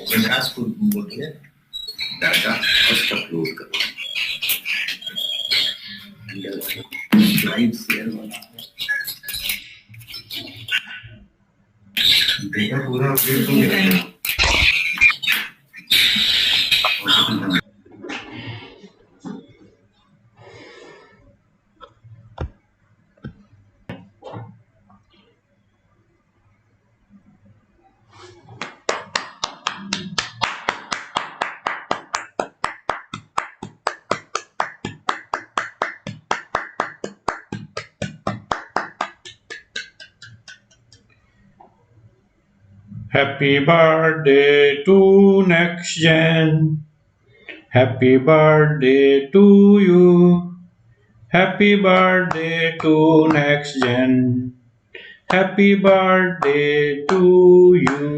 प्रकाश को बोलिए data first upload करो स्लाइड शेयर देखा पूरा अपडेट हो गया। Happy birthday to next gen. Happy birthday to you. Happy birthday to next gen. Happy birthday to you.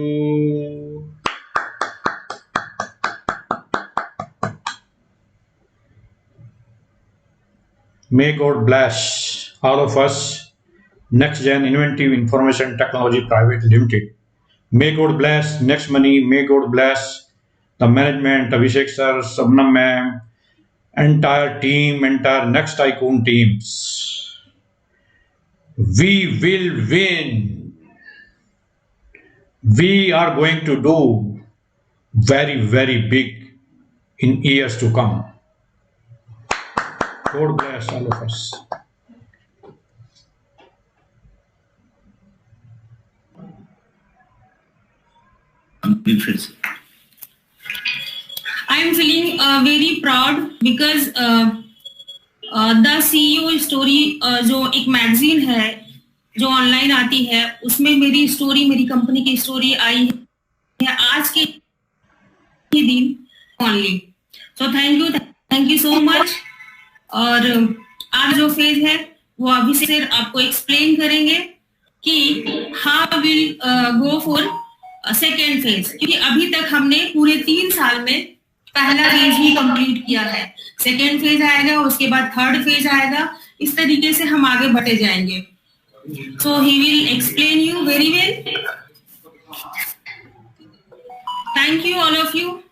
May God bless all of us. Next Gen Inventive Information Technology Private Limited. May God bless Next Money. May God bless the management, Abhishek sir, Sabnam ma'am, entire team, entire Next Tycoon teams. We will win. We are going to do very, very big in years to come. God bless all of us. I am feeling very proud because the CEO story जो एक magazine है जो online आती है उसमें मेरी story, मेरी company की स्टोरी आई है आज के दिन only. So thank you so much. और आज जो फेज है वो अभी से आपको एक्सप्लेन करेंगे कि how will go for second phase, क्योंकि अभी तक हमने पूरे 3 साल में पहला फेज ही कंप्लीट किया है। सेकेंड फेज आएगा, उसके बाद थर्ड फेज आएगा, इस तरीके से हम आगे बढ़ते जाएंगे। So he will explain you very well. Thank you all of you.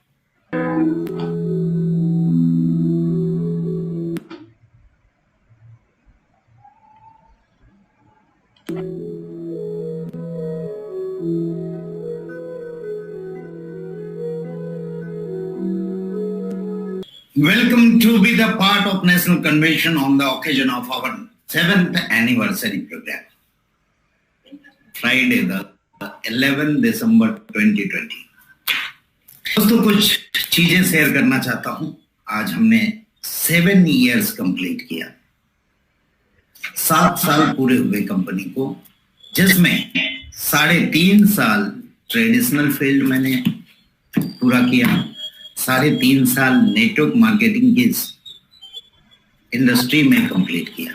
Welcome to be the part of National Convention on the occasion of our 7th anniversary program. Friday, the 11th December 2020. दोस्तों कुछ चीजें share करना चाहता हूं। आज हमने 7 years complete किया, 7 साल पूरे हुए कंपनी को, जिसमें 3.5 साल ट्रेडिशनल फील्ड मैंने पूरा किया, 3.5 साल नेटवर्क मार्केटिंग की इंडस्ट्री में कंप्लीट किया।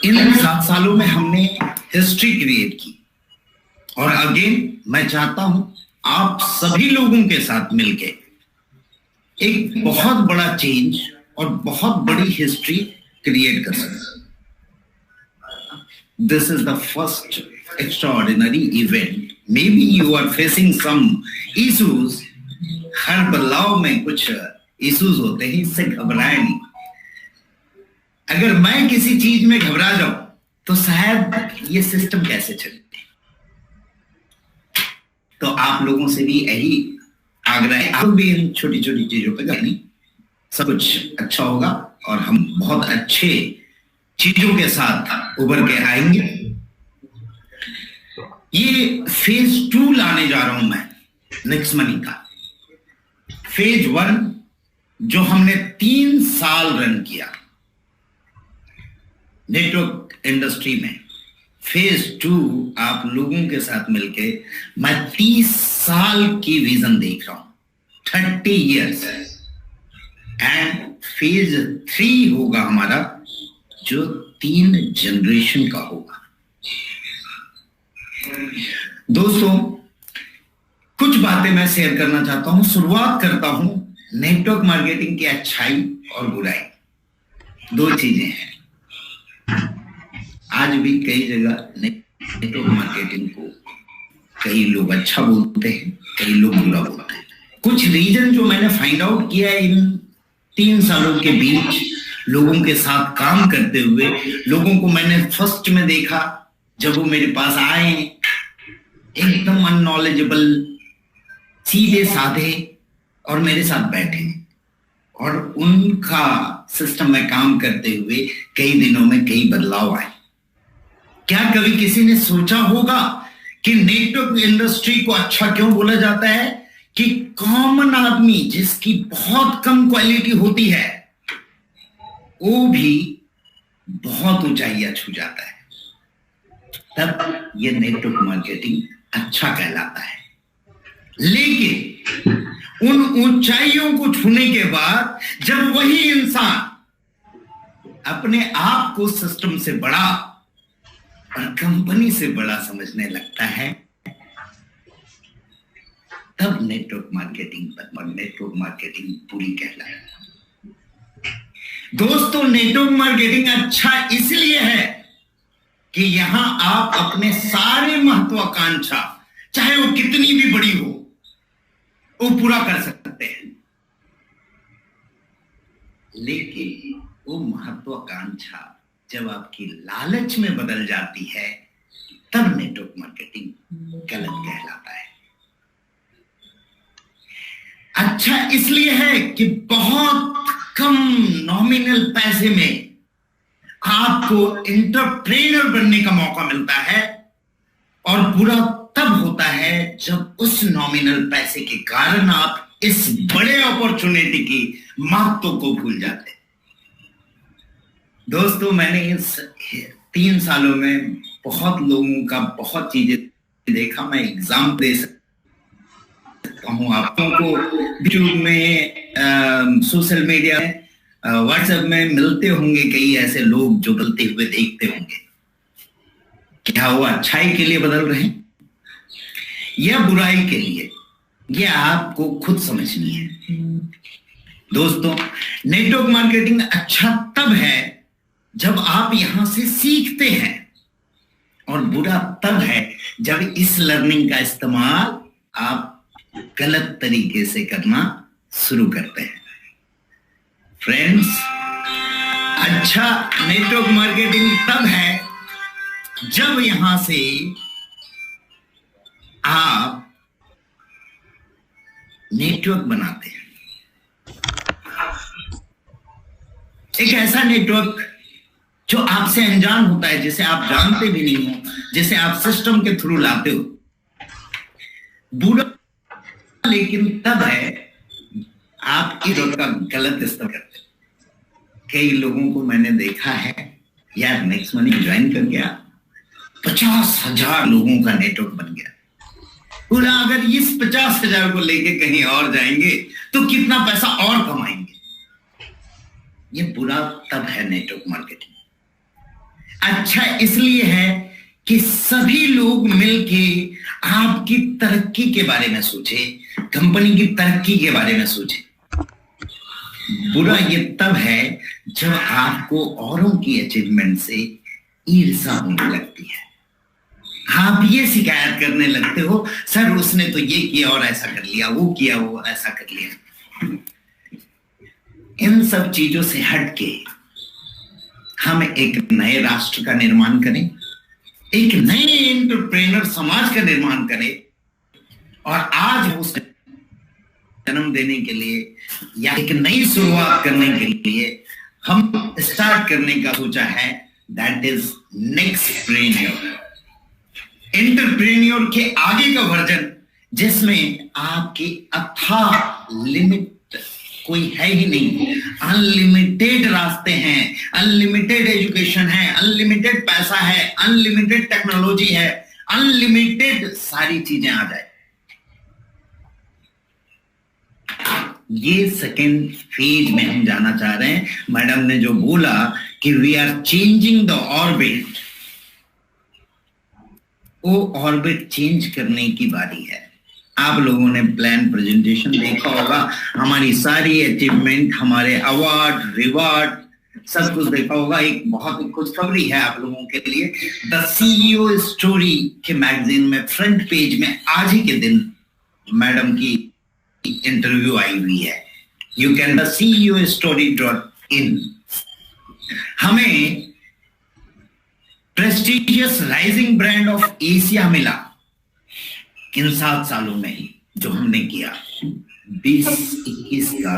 इन 7 सालों में हमने हिस्ट्री क्रिएट की और अगेन मैं चाहता हूं आप सभी लोगों के साथ मिलके एक बहुत बड़ा चेंज और बहुत बड़ी हिस्ट्री क्रिएट कर सकें। This is the first extraordinary event. Maybe you are facing some issues. हर बदलाव में कुछ इश्यूज होते हैं, इससे घबराए नहीं। अगर मैं किसी चीज में घबरा जाऊं तो शायद ये सिस्टम कैसे चले। तो आप लोगों से भी यही आग्रह है, आप भी इन छोटी छोटी चीजों पे करनी, सब कुछ अच्छा होगा और हम बहुत अच्छे चीजों के साथ उभर के आएंगे। ये फेज 2 लाने जा रहा हूं मैं नेक्स्ट मनी का। फेज 1 जो हमने 3 साल रन किया नेटवर्क इंडस्ट्री में, फेज 2 आप लोगों के साथ मिलके मैं 30 साल की विजन देख रहा हूं, 30 years। एंड फेज 3 होगा हमारा जो 3 जनरेशन का होगा। दोस्तों, कुछ बातें मैं शेयर करना चाहता हूं। शुरुआत करता हूं नेटवर्क मार्केटिंग की अच्छाई और बुराई। दो चीजें हैं। आज भी कई जगह नेटवर्क मार्केटिंग को कई लोग अच्छा बोलते हैं, कई लोग बुरा बोलते हैं। कुछ रीजन जो मैंने फाइंड आउट किया है इन 3 सालों के बीच लोगों के साथ काम करते हुए, लोगों को मैंने फर्स्ट में देखा जब वो मेरे पास आए, एकदम अननॉलेजेबल, सीधे साधे, और मेरे साथ बैठे, और उनका सिस्टम में काम करते हुए कई दिनों में कई बदलाव आए। क्या कभी किसी ने सोचा होगा कि नेटवर्क इंडस्ट्री को अच्छा क्यों बोला जाता है? कि कॉमन आदमी जिसकी बहुत कम क्वालिटी होती है वो भी बहुत ऊंचाइयां छू जाता है, तब ये नेटवर्क मार्केटिंग अच्छा कहलाता है। लेकिन उन ऊंचाइयों को छूने के बाद जब वही इंसान अपने आप को सिस्टम से बड़ा और कंपनी से बड़ा समझने लगता है, तब नेटवर्क मार्केटिंग पूरी कहलाती है। दोस्तों, नेटवर्क मार्केटिंग अच्छा इसलिए है कि यहां आप अपने सारे महत्वाकांक्षा, चाहे वो कितनी भी बड़ी हो, वो पूरा कर सकते हैं। लेकिन वो महत्वाकांक्षा जब आपकी लालच में बदल जाती है, तब नेटवर्क मार्केटिंग गलत कहलाता है। अच्छा इसलिए है कि बहुत कम नॉमिनल पैसे में आपको एंटरप्रेन्योर बनने का मौका मिलता है, और बुरा तब होता है जब उस नॉमिनल पैसे के कारण आप इस बड़े अपॉर्चुनिटी की महत्व को भूल जाते हैं। दोस्तों, मैंने इस 3 सालों में बहुत लोगों का बहुत चीजें देखा। मैं एग्जाम दे सकता हूँ आपको को यूट्यूब में, सोशल मीडिया में, व्हाट्सएप में मिलते होंगे कई ऐसे लोग जो बदलते हुए देखते होंगे। क्या वो अच्छाई के लिए बदल रहे हैं या बुराई के लिए, ये आपको खुद समझनी है। दोस्तों, नेटवर्क मार्केटिंग अच्छा तब है जब आप यहां से सीखते हैं, और बुरा तब है जब इस लर्निंग का इस्तेमाल आप गलत तरीके से करना शुरू करते हैं। फ्रेंड्स, अच्छा नेटवर्क मार्केटिंग तब है जब यहां से आप नेटवर्क बनाते हैं, एक ऐसा नेटवर्क जो आपसे अनजान होता है, जिसे आप जानते भी नहीं हो, जिसे आप सिस्टम के थ्रू लाते हो। बुरा लेकिन तब है आप नेटवर्क का गलत इस्तेमाल करते हो। कई लोगों को मैंने देखा है, यार नेक्स्ट मनी ज्वाइन कर गया, 50,000 लोगों का नेटवर्क बन गया। बोला अगर इस 50,000 को लेके कहीं और जाएंगे तो कितना पैसा और कमाएंगे। ये बुरा तब है नेटवर्क मार्केटिंग। अच्छा इसलिए है कि सभी लोग मिलके आपकी तरक्की के बारे में सोचे, कंपनी की तरक्की के बारे में सोचे। बुरा ये तब है जब आपको औरों की अचीवमेंट से ईर्ष्या होने लगती है। आप ये शिकायत करने लगते हो, सर उसने तो ये किया और ऐसा कर लिया, वो किया वो ऐसा कर लिया। इन सब चीजों से हटके हम एक नए राष्ट्र का निर्माण करें, एक नए एंटरप्रेन्योर समाज का निर्माण करें, और आज उस जन्म देने के लिए या एक नई शुरुआत करने के लिए हम स्टार्ट करने का सोचा है, दैट इज नेक्स्टप्रेन्योर। एंटरप्रेन्योर के आगे का वर्जन, जिसमें आपकी अथाह लिमिट कोई है ही नहीं, अनलिमिटेड रास्ते हैं, अनलिमिटेड एजुकेशन है, अनलिमिटेड पैसा है, अनलिमिटेड टेक्नोलॉजी है, अनलिमिटेड सारी चीजें आ जाए। ये सेकेंड फेज में हम जाना चाह रहे हैं। मैडम ने जो बोला कि we are changing the orbit, वो ऑर्बिट चेंज करने की बारी है। आप लोगों ने प्लान प्रेजेंटेशन देखा होगा, हमारी सारी अचीवमेंट, हमारे अवार्ड, रिवार्ड, सब कुछ देखा होगा। एक बहुत ही खुशखबरी है आप लोगों के लिए। द सीईओ स्टोरी के मैगजीन में फ्रंट पेज में आज ही के दिन मैडम की इंटरव्यू आई हुई है। You can the CEO-story.in। हमें prestigious rising brand of Asia मिला इन 7 सालों में ही जो हमने किया। 20-21 का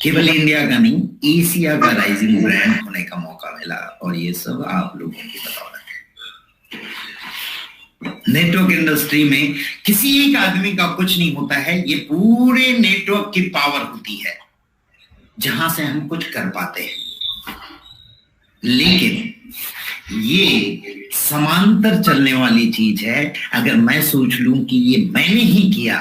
केवल इंडिया का नहीं, एशिया का राइजिंग ब्रांड होने का मौका मिला, और ये सब आप लोगों की बदौलत है। नेटवर्क इंडस्ट्री में किसी एक आदमी का कुछ नहीं होता है, ये पूरे नेटवर्क की पावर होती है जहां से हम कुछ कर पाते हैं। लेकिन ये समांतर चलने वाली चीज है। अगर मैं सोच लूं कि ये मैंने ही किया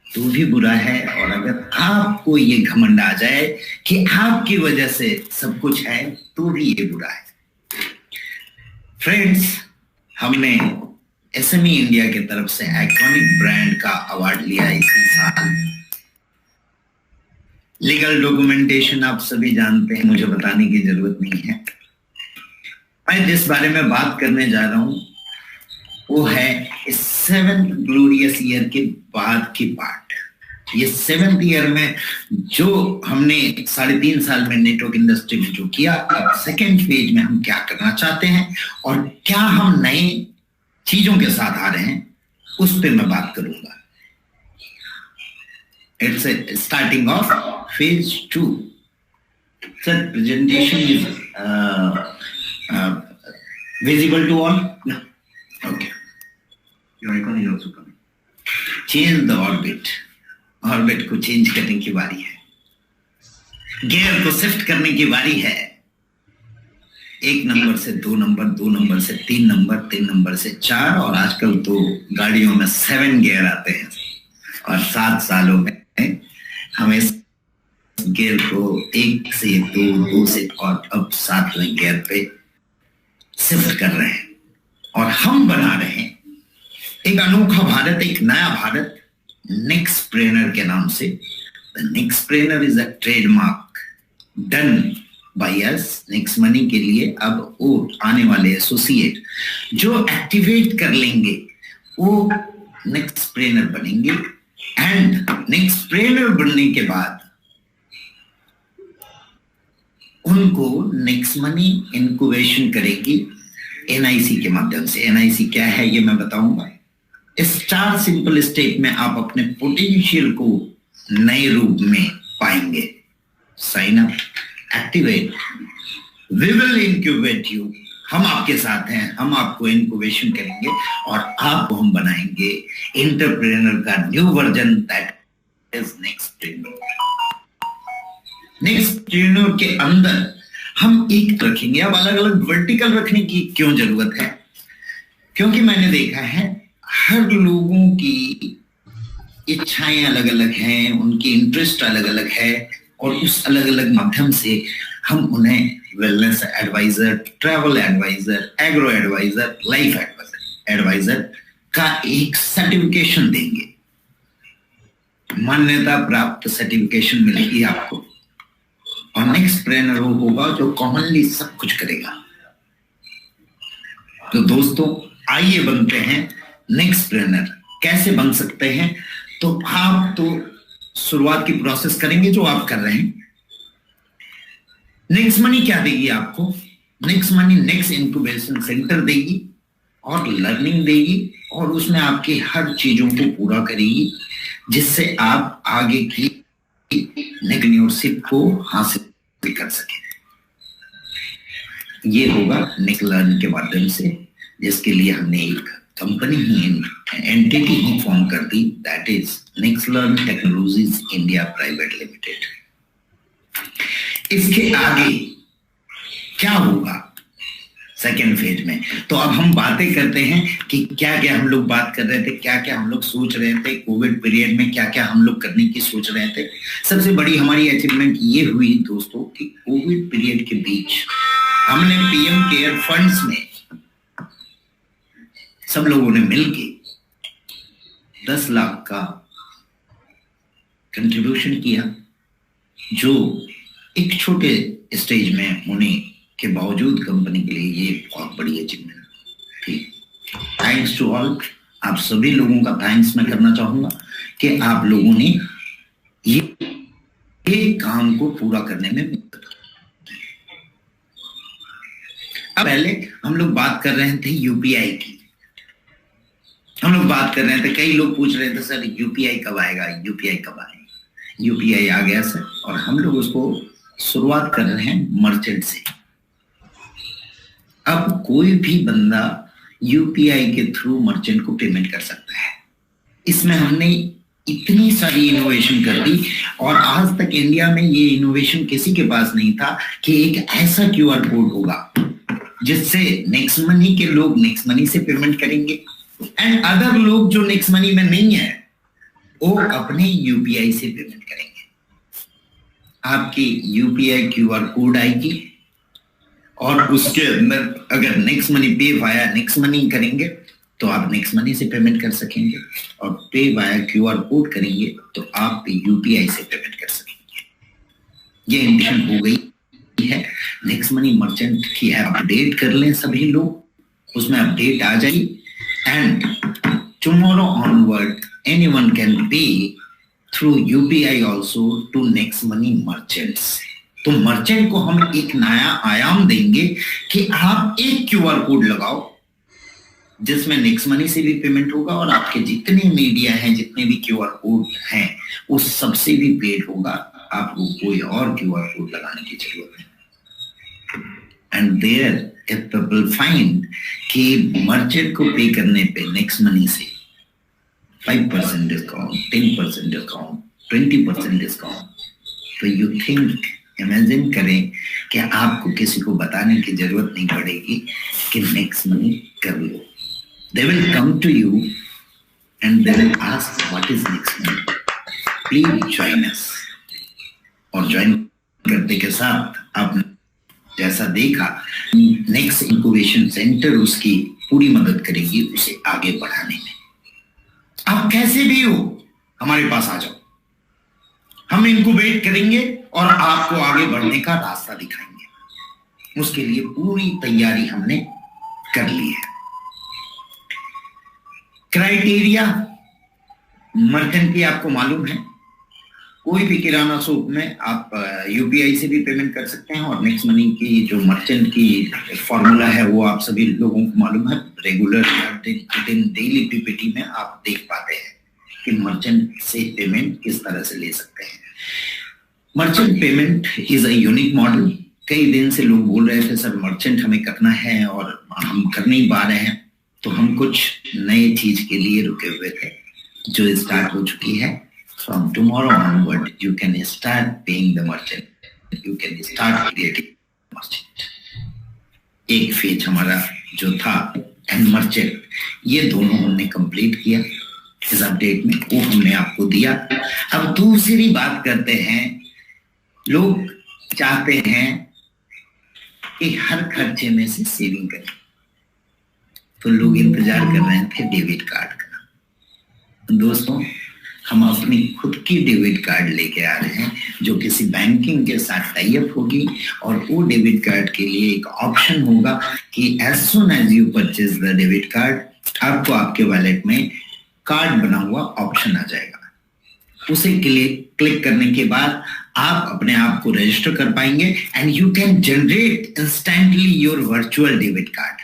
तो भी बुरा है, और अगर आपको ये घमंड आ जाए कि आपकी वजह से सब कुछ है तो भी ये बुरा है। फ्रेंड्स, हमने SME इंडिया की तरफ से आइकॉनिक ब्रांड का अवार्ड लिया इसी साल। लीगल डॉक्यूमेंटेशन आप सभी जानते हैं, मुझे बताने की जरूरत नहीं है। मैं जिस बारे में बात करने जा रहा हूं वो है इस 7th ग्लोरियस ईयर के बाद की पार्ट। ये 7th ईयर में जो हमने 3.5 साल में नेटवर्क इंडस्ट्री में जो किया, अब 2nd फेज में हम क्या करना चाहते हैं और क्या हम नए चीजों के साथ आ रहे हैं, उस पे मैं बात करूंगा। It's starting of phase 2। Sir, presentation is visible to all? Yeah. Okay. Your icon is also coming. Change the orbit. Orbit को चेंज करने की बारी है, गियर को शिफ्ट करने की बारी है। 1 नंबर से 2 नंबर, 2 नंबर से 3 नंबर, 3 नंबर से 4, और आजकल तो गाड़ियों में 7 गियर आते हैं। और 7 सालों में हम इस गियर को 1 से 2, 2 से और अब 7वें गियर पे शिफ्ट कर रहे हैं, और हम बना रहे हैं एक अनोखा भारत, एक नया भारत, नेक्सप्रेनर के नाम से। The Nexpreneur is a trademark done by us, next money के लिए। अब वो आने वाले एसोसिएट जो एक्टिवेट कर लेंगे वो नेक्सप्रेनर बनेंगे, एंड नेक्सप्रेनर बनने के बाद उनको नेक्स्ट मनी इंक्यूबेशन करेगी NIC के माध्यम से। NIC क्या है ये मैं बताऊंगा। स्टार सिंपल स्टेट में आप अपने पोटेंशियल को नए रूप में पाएंगे। Sign up, activate, we will incubate you. हम आपके साथ हैं, हम आपको इंक्यूबेशन करेंगे और आपको हम बनाएंगे एंटरप्रेन्योर का न्यू वर्जन, दैट इज नेक्सप्रेन्योर। नेक्सप्रेन्योर के अंदर हम एक रखेंगे। अब अलग अलग वर्टिकल रखने की क्यों जरूरत है? क्योंकि मैंने देखा है हर लोगों की इच्छाएं अलग अलग हैं, उनकी इंटरेस्ट अलग अलग है, और उस अलग अलग माध्यम से हम उन्हें wellness advisor, travel advisor, agro advisor, life advisor का एक सर्टिफिकेशन देंगे। मान्यता प्राप्त सर्टिफिकेशन मिलेगी आपको, और नेक्सप्रेन्योर होगा जो कॉमनली सब कुछ करेगा। तो दोस्तों, आइए बनते हैं नेक्सप्रेन्योर। कैसे बन सकते हैं? तो आप तो शुरुआत की प्रोसेस करेंगे जो आप कर रहे हैं। नेक्स्ट मनी क्या देगी आपको? Next money next incubation centre देगी और लर्निंग देगी, और उसमें आपकी हर चीजों को पूरा करेगी जिससे आप आगे की नेक्सप्रेन्योरशिप को हासिल कर सके। ये होगा नेक्लर्न के माध्यम से, जिसके लिए हमने एक कंपनी ही, एंटिटी ही फॉर्म कर दी, that is Nexlearn technologies India private limited. इसके आगे क्या होगा सेकेंड फेज में? तो अब हम बातें करते हैं कि क्या क्या हम लोग बात कर रहे थे, क्या क्या हम लोग सोच रहे थे कोविड पीरियड में, क्या क्या हम लोग करने की सोच रहे थे। सबसे बड़ी हमारी अचीवमेंट ये हुई दोस्तों कि कोविड पीरियड के बीच हमने PM केयर फंड्स में सब लोगों ने मिलके 10 लाख का कंट्रीब्यूशन किया, जो एक छोटे स्टेज में होने के बावजूद कंपनी के लिए ये बहुत बड़ी अचीवमेंट थी। थैंक्स टू ऑल, आप सभी लोगों का थैंक्स मैं करना चाहूंगा कि आप लोगों ने ये काम को पूरा करने में मदद। अब पहले हम लोग बात कर रहे थे यूपीआई की, हम लोग बात कर रहे थे, कई लोग पूछ रहे थे सर यूपीआई कब आएगा, यूपीआई कब आएगा। यूपीआई आ गया सर, और हम लोग उसको शुरुआत कर रहे हैं मर्चेंट से। अब कोई भी बंदा यूपीआई के थ्रू मर्चेंट को पेमेंट कर सकता है। इसमें हमने इतनी सारी इनोवेशन कर दी, और आज तक इंडिया में ये इनोवेशन किसी के पास नहीं था कि एक ऐसा क्यूआर कोड होगा जिससे नेक्स्ट मनी के लोग नेक्स्ट मनी से पेमेंट करेंगे, एंड अदर लोग जो नेक्स्ट मनी में नहीं है वो अपने यूपीआई से पेमेंट करेंगे। आपकी यूपीआई क्यूआर कोड आएगी, और उसके अंदर अगर नेक्स्ट मनी पे वाया नेक्स्ट मनी करेंगे तो आप नेक्स्ट मनी से पेमेंट कर सकेंगे, और पे वाया क्यूआर कोड करेंगे तो आप यूपीआई से पेमेंट कर सकेंगे। ये इंटेंशन हो गई है। नेक्स्ट मनी मर्चेंट की ऐप अपडेट कर लें सभी लोग, उसमें अपडेट आ जाएगी, and tomorrow onward anyone can pay through UPI also to next money merchants. तो मर्चेंट को हम एक नया आयाम देंगे कि आप एक क्यूआर कोड लगाओ जिसमें नेक्स्ट मनी से भी पेमेंट होगा, और आपके जितने मीडिया हैं, जितने भी क्यूआर कोड हैं, उस सबसे भी पेड होगा। आपको कोई और क्यूआर कोड लगाने की जरूरत नहीं। And there if people find कि मर्चेंट को पे करने पे नेक्स्ट मनी से 5% डिस्काउंट, 10% डिस्काउंट, 20% डिस्काउंट, तो यू थिंक, इमेजिन करें कि आपको किसी को बताने की जरूरत नहीं पड़ेगी कि नेक्स्ट मनी कर लो। They will come to you and they will ask what is next money. Please join us. और ज्वाइन करने के साथ आपने जैसा देखा, नेक्स्ट इंक्यूबेशन सेंटर उसकी पूरी मदद करेगी उसे आगे बढ़ाने में। आप कैसे भी हो हमारे पास आ जाओ, हम इंक्यूबेट करेंगे और आपको आगे बढ़ने का रास्ता दिखाएंगे। उसके लिए पूरी तैयारी हमने कर ली है। क्राइटेरिया मर्चेंट की आपको मालूम है, कोई भी किराना शॉप में आप यूपीआई से भी पेमेंट कर सकते हैं, और नेक्स्ट मनी की जो मर्चेंट की फॉर्मूला है वो आप सभी लोगों को मालूम है। रेगुलर डेली पीपीटी में आप देख पाते हैं कि मर्चेंट से पेमेंट किस तरह से ले सकते हैं। Merchant payment is a unique model. कई दिन से लोग बोल रहे थे सर मर्चेंट हमें करना है और हम कर नहीं पा रहे हैं, तो हम कुछ नए चीज के लिए रुके हुए थे जो स्टार्ट हो चुकी है। From tomorrow onward, you can start paying the merchant. You can start creating merchant. एक फेज हमारा जो था एंड मर्चेंट, ये दोनों हमने कंप्लीट किया इस अपडेट में, वो हमने आपको दिया। अब दूसरी बात करते हैं, लोग चाहते हैं कि हर खर्चे में से सेविंग करें, तो लोग इंतजार कर रहे थे डेबिट कार्ड का। दोस्तों, हम अपनी खुद की डेबिट कार्ड लेके आ रहे हैं जो किसी बैंकिंग के साथ टाई अप होगी, और वो डेबिट कार्ड के लिए एक ऑप्शन होगा कि as soon as you purchase the debit card, आपको आपके वॉलेट में कार्ड बना हुआ ऑप्शन आ जाएगा। उसे क्लिक करने के बाद आप अपने आप को रजिस्टर कर पाएंगे, and you can generate instantly your virtual debit card.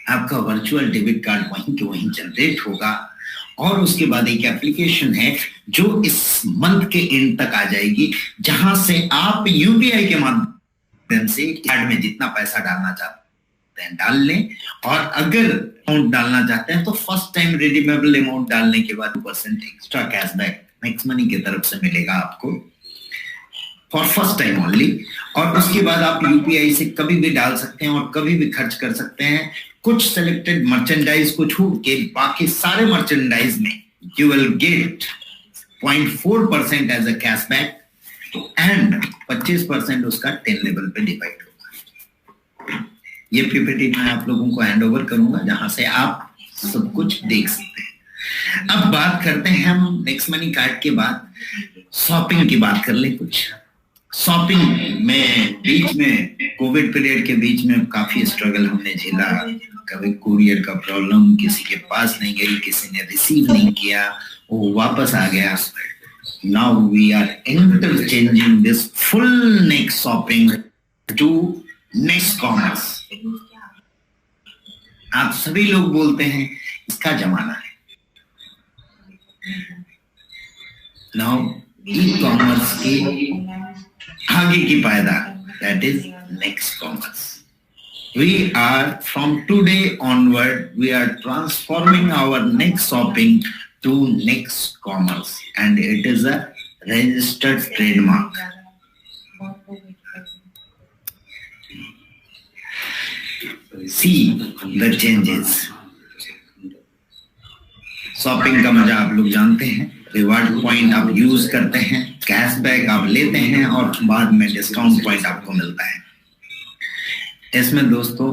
आपका वर्चुअल डेबिट कार्ड वहीं के वहीं जनरेट होगा, और उसके बाद एक एप्लीकेशन है जो इस मंथ के एंड तक आ जाएगी, जहां से आप यूपीआई के माध्यम से कार्ड में जितना पैसा डालना चाहते हैं डाल लें, और अगर अमाउंट डालना चाहते हैं तो फर्स्ट टाइम रिडीमेबल अमाउंट डालने के बाद 2% एक्स्ट्रा कैशबैक नेक्स्ट मनी की तरफ से मिलेगा आपको फॉर फर्स्ट टाइम ओनली। और उसके बाद आप यूपीआई से कभी भी डाल सकते हैं और कभी भी खर्च कर सकते हैं। कुछ सिलेक्टेड मर्चेंडाइज को छोड़ के बाकी सारे मर्चेंडाइज में you will get 0.4% as a cashback, and 25% उसका 10 लेवल पे डिवाइड होगा। ये पीपीटी मैं आप लोगों को हैंड ओवर करूंगा, जहां से आप सब कुछ देख सकते हैं। अब बात करते हैं हम नेक्स्ट मनी कार्ड के बाद शॉपिंग की बात कर ले कुछ। शॉपिंग में बीच में कोविड पीरियड के बीच में काफी स्ट्रगल हमने झेला, कभी कुरियर का प्रॉब्लम, किसी के पास नहीं गई, किसी ने रिसीव नहीं किया, वो वापस आ गया। Now we are interchanging this full next shopping to next commerce। आप सभी लोग बोलते हैं इसका जमाना है। Now e-commerce के आगे की पायदान, that is next commerce। We are from today onward, we are transforming our next shopping to next commerce, and it is a registered trademark। See the changes। Shopping का मजा आप लोग जानते हैं, रिवार्ड पॉइंट आप यूज करते हैं, cashback आप लेते हैं और बाद में डिस्काउंट पॉइंट आपको मिलता है। इसमें दोस्तों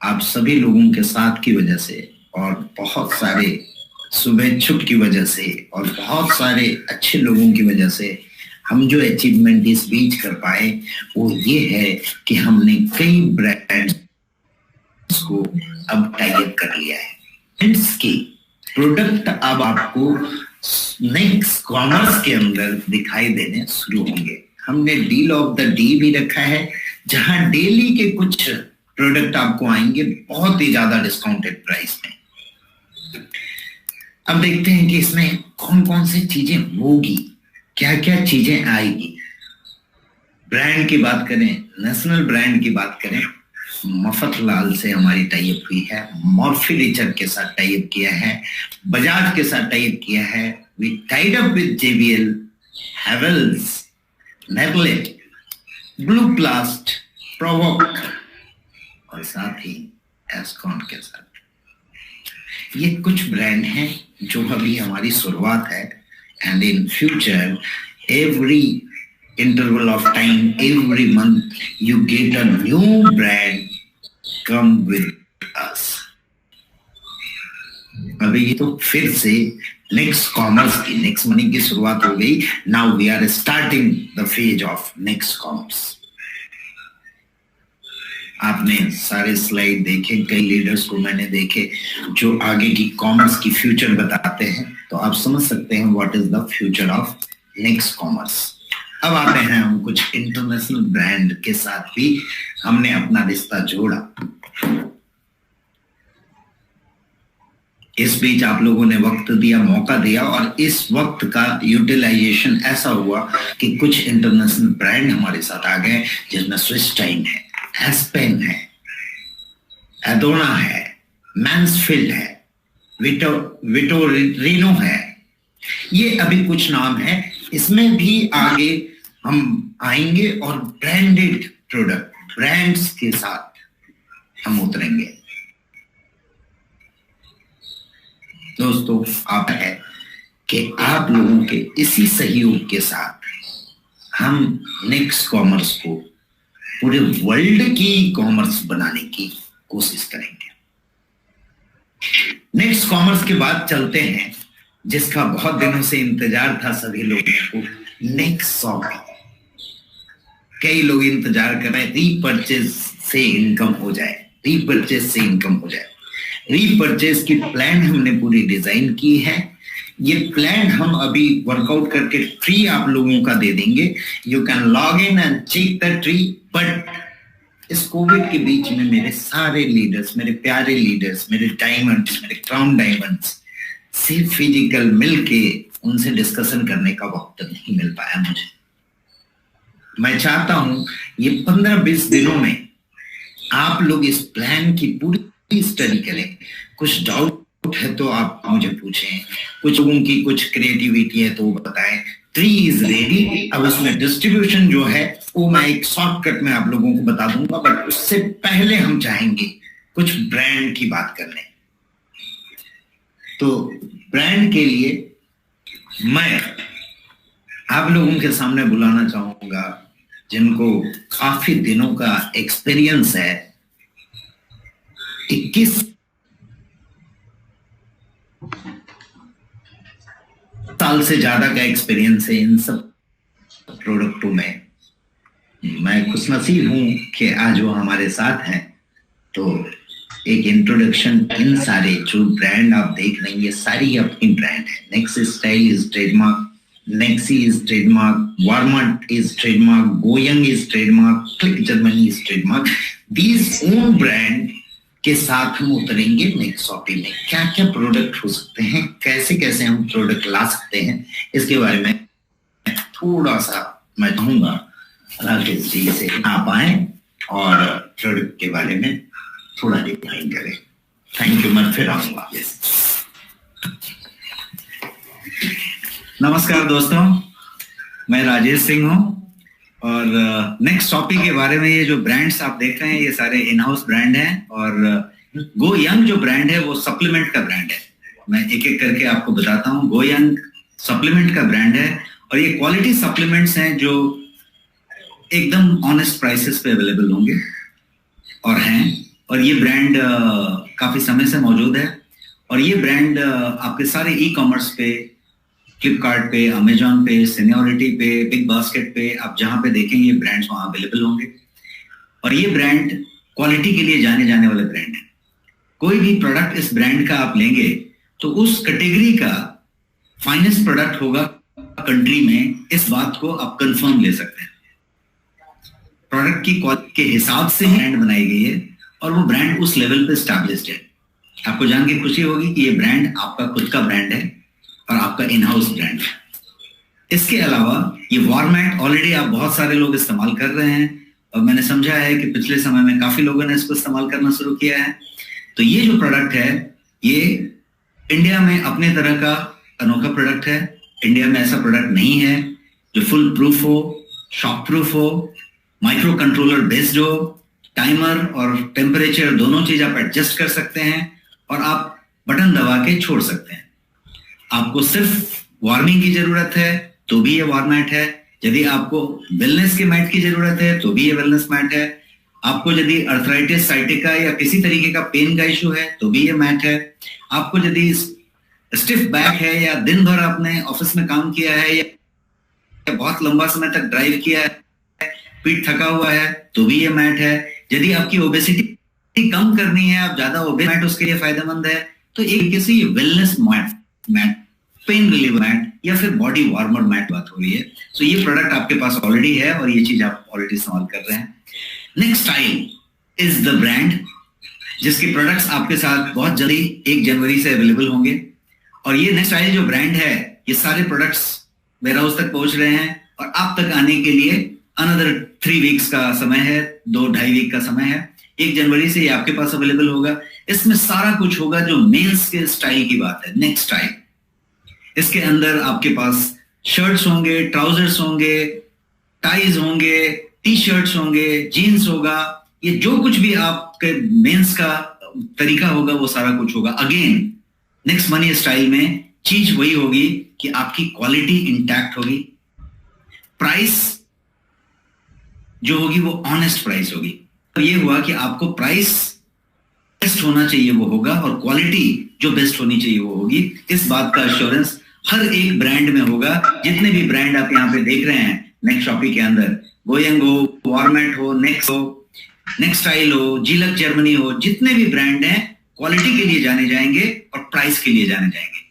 आप सभी लोगों के साथ की वजह से और बहुत सारे शुभेच्छुक की वजह से और बहुत सारे अच्छे लोगों की वजह से हम जो अचीवमेंट इस बीच कर पाए वो ये है कि हमने कई ब्रांड्स को अब टाई अप कर लिया है। ब्रांड्स के प्रोडक्ट अब आपको नेक्स्ट कॉमर्स के अंदर दिखाई देने शुरू होंगे। हमने डील ऑफ द डे भी रखा है, जहां डेली के कुछ प्रोडक्ट आपको आएंगे बहुत ही ज्यादा डिस्काउंटेड प्राइस में। अब देखते हैं कि इसमें कौन कौन सी चीजें होगी, क्या क्या चीजें आएगी। ब्रांड की बात करें, नेशनल ब्रांड की बात करें, मफतलाल से हमारी टाई अप हुई है, मॉर्फी रिचर के साथ टाई अप किया है, बजाज के साथ टाई अप किया है, we tied up with JBL, Havells, नेगलेट, ब्लू प्लास्ट, प्रोवोक और साथ ही एस्कॉन के साथ। ये कुछ ब्रांड हैं जो अभी हमारी शुरुआत है, and in future every interval of time, every month you get a new brand come with us। अभी तो फिर से नेक्स्ट कॉमर्स की, नेक्स्ट मनी की शुरुआत हो गई। Now we are starting the phase of next commerce. आपने सारे स्लाइड देखे, कई लीडर्स को मैंने देखे जो आगे की कॉमर्स की फ्यूचर बताते हैं, तो आप समझ सकते हैं what is the future of next commerce. अब आते हैं हम कुछ इंटरनेशनल ब्रांड के साथ भी हमने अपना रिश्ता जोड़ा। इस बीच आप लोगों ने वक्त दिया, मौका दिया, और इस वक्त का यूटिलाइजेशन ऐसा हुआ कि कुछ इंटरनेशनल ब्रांड हमारे साथ आ गए, जिसमें स्विस टाइम है, एस्पेन है, एडोना है, मैन्सफील्ड है, विटोरिनो है। ये अभी कुछ नाम है, इसमें भी आगे हम आएंगे और ब्रांडेड प्रोडक्ट, ब्रांड्स के साथ हम उतरेंगे। दोस्तों आप है कि आप लोगों के इसी सहयोग के साथ हम नेक्स्ट कॉमर्स को पूरे वर्ल्ड की कॉमर्स बनाने की कोशिश करेंगे। नेक्स्ट कॉमर्स के बाद चलते हैं जिसका बहुत दिनों से इंतजार था सभी लोगों को, नेक्स्ट शॉपिंग। कई लोग इंतजार कर रहे हैं रीपरचेज से इनकम हो जाए, रीपरचेज से इनकम हो जाए। रीपरचेज की प्लान हमने पूरी डिजाइन की है। ये प्लान हम अभी वर्कआउट करके फ्री आप लोगों का दे देंगे। You can log in and check the tree. But इस कोविड के बीच में मेरे सारे लीडर्स, मेरे प्यारे लीडर्स, मेरे डायमंड्स, मेरे क्राउन डायमंड्स से फिजिकल मिलके उनसे डिस्कशन करने का वक्त नहीं मिल पाया मुझे। मैं चाहता हूं ये 15-20 दिनों में आप लोग इस प्लान की पूरी स्टडी करें। कुछ डाउट है तो आप मुझे पूछें, कुछ लोगों की कुछ क्रिएटिविटी है तो वो बताएं। Tree is ready. अब इसमें डिस्ट्रीब्यूशन जो है वो मैं एक शॉर्टकट में आप लोगों को बता दूंगा, बट उससे पहले हम चाहेंगे कुछ ब्रांड की बात करने। तो ब्रांड के लिए मैं आप लोगों के सामने बुलाना चाहूंगा जिनको काफी दिनों का एक्सपीरियंस है। 21 साल से ज्यादा का एक्सपीरियंस है इन सब प्रोडक्टों में। मैं खुशनसीब हूं कि आज वो हमारे साथ हैं। तो एक इंट्रोडक्शन, इन सारे जो ब्रांड आप देख रहे हैं ये सारी अपनी ब्रांड है। Next style is trademark, Nexi is trademark, Warmt is trademark, Goyoung is trademark, click Germany is trademark. These own brand के साथ हम उतरेंगे नेक्स्ट टॉपिक में। क्या क्या प्रोडक्ट हो सकते हैं, कैसे कैसे हम प्रोडक्ट ला सकते हैं, इसके बारे में थोड़ा सा मैं कहूंगा राकेश जी से आप आए और प्रोडक्ट के बारे में थोड़ा डिफाइन करें। Thank you. मैं फिर आऊंगा। नमस्कार दोस्तों, मैं राजेश सिंह हूं और नेक्स्ट टॉपिक के बारे में, ये जो ब्रांड्स आप देख रहे हैं ये सारे इन हाउस ब्रांड हैं और गो यंग जो ब्रांड है वो सप्लीमेंट का ब्रांड है। मैं एक एक करके आपको बताता हूँ। गो यंग सप्लीमेंट का ब्रांड है और ये क्वालिटी सप्लीमेंट्स हैं जो एकदम ऑनेस्ट प्राइसेस पे अवेलेबल होंगे और हैं। और ये ब्रांड काफी समय से मौजूद है और ये ब्रांड आपके सारे ई कॉमर्स पे, फ्लिपकार्ट पे, अमेजॉन पे, सीनियोरिटी पे, बिग बास्केट पे, आप जहां पे देखेंगे ब्रांड्स वहां अवेलेबल होंगे। और ये ब्रांड क्वालिटी के लिए जाने जाने वाले ब्रांड है। कोई भी प्रोडक्ट इस ब्रांड का आप लेंगे तो उस कैटेगरी का फाइनेस्ट प्रोडक्ट होगा कंट्री में, इस बात को आप कंफर्म ले सकते हैं। प्रोडक्ट की क्वालिटी के हिसाब से ब्रांड बनाई गई है और वो ब्रांड उस लेवल पे एस्टैब्लिश्ड है। आपको जान के खुशी होगी कि ये ब्रांड आपका खुद का ब्रांड है और आपका इन हाउस ब्रांड है। इसके अलावा ये वार्मैट ऑलरेडी आप बहुत सारे लोग इस्तेमाल कर रहे हैं और मैंने समझा है कि पिछले समय में काफी लोगों ने इसको इस्तेमाल करना शुरू किया है। तो ये जो प्रोडक्ट है ये इंडिया में अपने तरह का अनोखा प्रोडक्ट है। इंडिया में ऐसा प्रोडक्ट नहीं है जो फुल प्रूफ हो, शॉक प्रूफ हो, माइक्रो कंट्रोलर बेस्ड हो, टाइमर और टेम्परेचर दोनों चीज आप एडजस्ट कर सकते हैं और आप बटन दबा के छोड़ सकते हैं। आपको सिर्फ वार्मिंग की जरूरत है तो भी ये वार्मैट है। यदि आपको वेलनेस के मैट की जरूरत है तो भी ये वेलनेस मैट है। आपको यदि अर्थराइटिस, साइटिका या किसी तरीके का पेन का इशू है तो भी ये मैट है। आपको यदि स्टिफ बैक है या दिन भर आपने ऑफिस में काम किया है या बहुत लंबा समय तक ड्राइव किया है, पीठ थका हुआ है तो भी ये मैट है। यदि आपकी ओबेसिटी कम करनी है, आप ज्यादा ओबेस, मैट उसके लिए फायदेमंद है। तो एक तरीके से ये wellness mat, pain reliever mat या फिर बॉडी वार्मर मैट बात हो रही है। तो ये प्रोडक्ट आपके पास ऑलरेडी है और ये चीज आप ऑलरेडी इस्तेमाल कर रहे हैं। Next style is the brand जिसके प्रोडक्ट्स आपके साथ बहुत जल्दी 1 जनवरी से अवेलेबल होंगे। और ये नेक्स्ट स्टाइल जो ब्रांड है ये सारे प्रोडक्ट्स वेयर हाउस तक पहुंच रहे हैं और आप तक आने के लिए अनदर 3 वीक्स का समय है, 2-2.5 वीक का समय है। 1 जनवरी से ये आपके पास अवेलेबल होगा। इसमें सारा कुछ होगा जो मेंस के स्टाइल की बात है। नेक्स्ट स्टाइल, इसके अंदर आपके पास शर्ट्स होंगे, ट्राउजर्स होंगे, टाइज होंगे, टी शर्ट्स होंगे, जीन्स होगा। ये जो कुछ भी आपके मेंस का तरीका होगा वो सारा कुछ होगा। अगेन नेक्स्ट मनी स्टाइल में चीज वही होगी कि आपकी क्वालिटी इंटैक्ट होगी, प्राइस जो होगी वो ऑनेस्ट प्राइस होगी। तो ये हुआ कि आपको प्राइस बेस्ट होना चाहिए वो होगा और क्वालिटी जो बेस्ट होनी चाहिए वो होगी। इस बात का एश्योरेंस हर एक ब्रांड में होगा। जितने भी ब्रांड आप यहाँ पे देख रहे हैं नेक्स्ट शॉपिंग के अंदर, गोयंग हो, वार्मैट हो, नेक्स्ट हो, नेक्स्ट स्टाइल हो, जिलक जर्मनी हो, जितने भी ब्रांड हैं क्वालिटी के लिए जाने जाएंगे और प्राइस के लिए जाने जाएंगे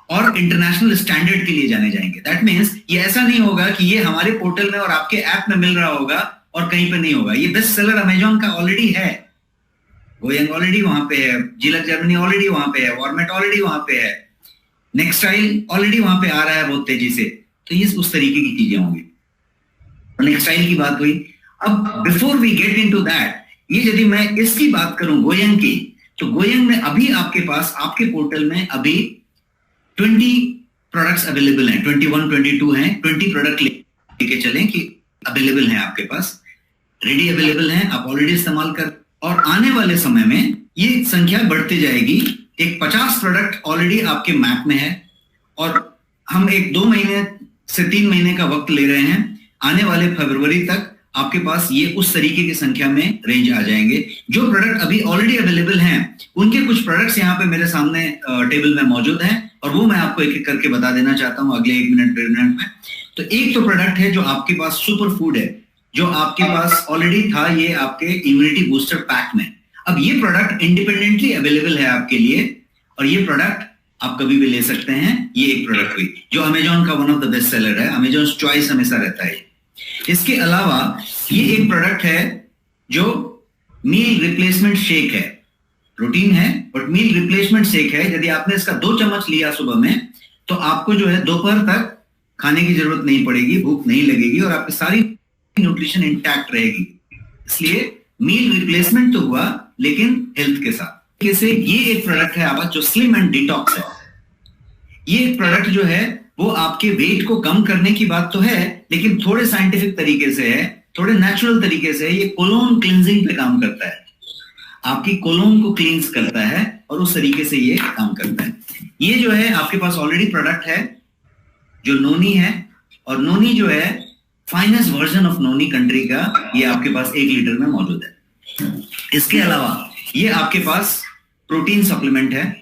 और इंटरनेशनल स्टैंडर्ड के लिए जाने जाएंगे। दैट मीन्स ये ऐसा नहीं होगा कि ये हमारे पोर्टल में और आपके ऐप में मिल रहा होगा और कहीं पे नहीं होगा। ये बेस्ट सेलर अमेजॉन का ऑलरेडी है, गोयंग ऑलरेडी वहां पे है, जिलक जर्मनी ऑलरेडी वहां पे है, वार्मैट ऑलरेडी वहां पे है, नेक्स्ट स्टाइल ऑलरेडी वहां पे आ रहा है बहुत तेजी से। तो ये उस तरीके की चीजें होंगी। नेक्स्ट स्टाइल की बात हुई। अब before we get into that, ये यदि मैं इसकी बात करूं गोयंग की, तो गोयंग में अभी आपके पास आपके पोर्टल में अभी 20 प्रोडक्ट्स अवेलेबल हैं, 21, 22 हैं। 20 प्रोडक्ट लेके चलें कि अवेलेबल हैं आपके पास, रेडी अवेलेबल हैं, आप ऑलरेडी इस्तेमाल कर। और आने वाले समय में ये संख्या बढ़ती जाएगी। एक 50 प्रोडक्ट ऑलरेडी आपके मैप में है और हम एक 2 महीने से 3 महीने का वक्त ले रहे हैं। आने वाले फरवरी तक आपके पास ये उस तरीके की संख्या में रेंज आ जाएंगे। जो प्रोडक्ट अभी ऑलरेडी अवेलेबल हैं, उनके कुछ प्रोडक्ट्स यहाँ पे मेरे सामने टेबल में मौजूद हैं और वो मैं आपको एक एक करके बता देना चाहता हूँ अगले 1 मिनट 1.5 मिनट में। तो एक तो प्रोडक्ट है जो आपके पास सुपर फूड है, जो आपके पास ऑलरेडी था, ये आपके इम्यूनिटी बूस्टर पैक में। अब ये प्रोडक्ट इंडिपेंडेंटली अवेलेबल है आपके लिए और ये प्रोडक्ट आप कभी भी ले सकते हैं। ये एक प्रोडक्ट हुई जो अमेजॉन का one of the best seller है, अमेजॉन चॉइस हमेशा रहता है। इसके अलावा ये एक प्रोडक्ट है जो मील रिप्लेसमेंट शेक है, प्रोटीन है बट मील रिप्लेसमेंट शेक है। यदि आपने इसका 2 चम्मच लिया सुबह में तो आपको जो है दोपहर तक खाने की जरूरत नहीं पड़ेगी, भूख नहीं लगेगी और आपकी सारी न्यूट्रिशन इंटैक्ट रहेगी। इसलिए मील रिप्लेसमेंट तो हुआ लेकिन हेल्थ के साथ। जैसे ये एक प्रोडक्ट है आपका जो स्लिम एंड डिटॉक्स है। ये एक प्रोडक्ट जो है वो आपके वेट को कम करने की बात तो है, लेकिन थोड़े साइंटिफिक तरीके से है, थोड़े नेचुरल तरीके से है। ये कोलोन क्लींजिंग पे काम करता है, आपकी कोलोन को क्लींस करता है और उस तरीके से ये काम करता है। ये जो है आपके पास ऑलरेडी प्रोडक्ट है जो नोनी है, और नोनी जो है finest version of noni country का, ये आपके पास 1 लीटर में मौजूद है। इसके अलावा ये आपके पास प्रोटीन सप्लीमेंट है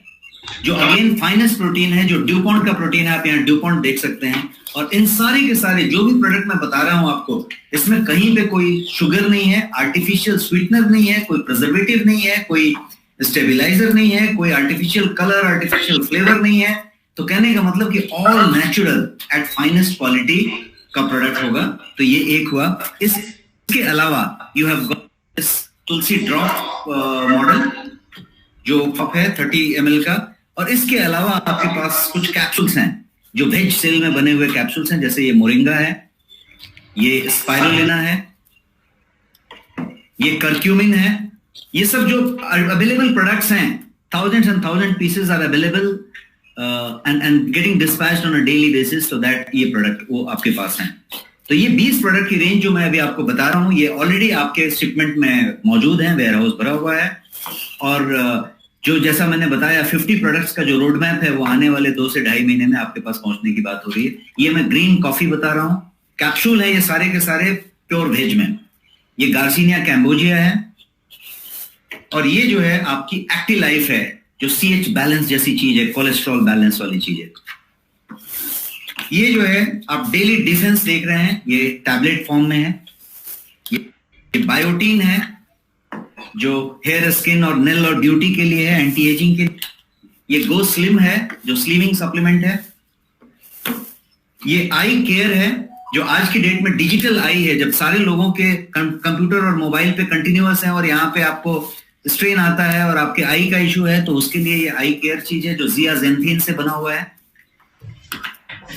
जो अगेन फाइनेस्ट प्रोटीन है, जो ड्यूपॉन्ट का प्रोटीन है। आप यहाँ ड्यूपॉन्ट देख सकते हैं। और इन सारे के सारे जो भी प्रोडक्ट मैं बता रहा हूं आपको, इसमें कहीं पे कोई शुगर नहीं है, आर्टिफिशियल स्वीटनर नहीं है, कोई प्रिजर्वेटिव नहीं है, कोई स्टेबिलाईजर नहीं है, कोई आर्टिफिशियल कलर, आर्टिफिशियल फ्लेवर नहीं है। तो कहने का मतलब कि all natural at finest quality का प्रोडक्ट होगा। तो ये एक हुआ। इसके अलावा you have got this Tulsi drop model जो कप है 30 ml का। और इसके अलावा आपके पास कुछ कैप्सूल्स हैं जो वेज सेल में बने हुए कैप्सूल्स हैं, जैसे ये मोरिंगा है, ये स्पाइरुलिना है, ये करक्यूमिन है। ये सब जो अवेलेबल प्रोडक्ट्स हैं, thousands and thousand pieces are available and getting dispatched on a daily basis, so that ये प्रोडक्ट वो आपके पास हैं। तो ये 20 प्रोडक्ट की रेंज जो मैं अभी आपको बता रहा हूँ, ये ऑलरेडी आपके शिपमेंट में मौजूद है, वेयर हाउस भरा हुआ है। और जो जैसा मैंने बताया 50 प्रोडक्ट्स का जो रोड मैप है वो आने वाले 2 से 2.5 महीने में आपके पास पहुंचने की बात हो रही है। ये मैं ग्रीन कॉफी बता रहा हूं, कैप्सूल है ये सारे के सारे प्योर वेज में। ये गार्सिनिया कैम्बोजिया है और ये जो है आपकी एक्टिव लाइफ है जो CH बैलेंस जैसी चीज है, कोलेस्ट्रॉल बैलेंस वाली चीज है। ये जो है आप डेली डिफेंस देख रहे हैं, ये टैबलेट फॉर्म में है। ये बायोटीन है जो हेयर, स्किन और नेल और ब्यूटी के लिए है, एंटी एजिंग के। ये गो स्लिम है जो स्लिमिंग सप्लीमेंट है। ये आई केयर है जो आज की डेट में डिजिटल आई है, जब सारे लोगों के कंप्यूटर और मोबाइल पे कंटिन्यूअस है और यहाँ पे आपको स्ट्रेन आता है और आपके आई का इशू है, तो उसके लिए ये आई केयर चीज है जो जियाजेंथिन से बना हुआ है।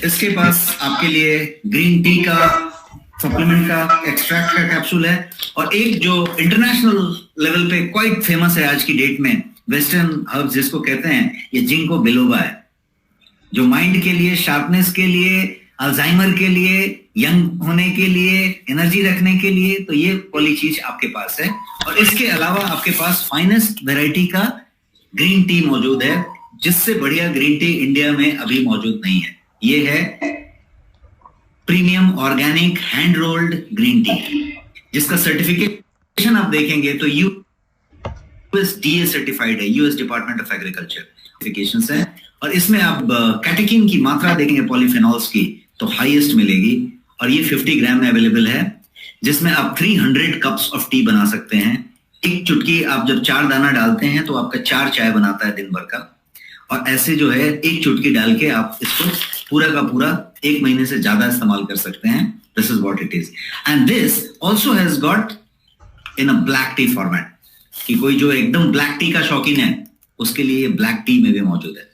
इसके पास आपके लिए ग्रीन टी का सप्लीमेंट का एक्सट्रैक्ट का कैप्सूल है। और एक जो इंटरनेशनल लेवल पे क्वाइट फेमस है आज की डेट में, वेस्टर्न हर्ब्स जिसको कहते हैं, ये जिंको बिलोबा है जो माइंड के लिए, शार्पनेस के लिए, अल्जाइमर के लिए, यंग होने के लिए, एनर्जी रखने के लिए। तो ये वाली चीज आपके पास है। और इसके अलावा आपके पास फाइनेस्ट वैरायटी का ग्रीन टी मौजूद है, जिससे बढ़िया ग्रीन टी इंडिया में अभी मौजूद नहीं है। ये है premium organic hand rolled green tea, जिसका सर्टिफिकेशन आप देखेंगे तो USDA सर्टिफाइड है, US department of agriculture certifications है। और इसमें आप कैटेकिन की मात्रा देखेंगे पॉलीफेनॉल्स की तो हाईएस्ट मिलेगी। और ये 50 ग्राम में अवेलेबल है, जिसमें आप 300 कप्स ऑफ टी बना सकते हैं। एक चुटकी आप जब 4 दाना डालते हैं तो आपका 4 चाय बनाता है दिन भर का। और ऐसे जो है एक चुटकी डाल के आप इसको पूरा का पूरा 1 महीने से ज्यादा इस्तेमाल कर सकते हैं। This is what it is. And this also has got in a black T format, कि कोई जो एकदम ब्लैक टी का शौकीन है उसके लिए ब्लैक टी में भी मौजूद है।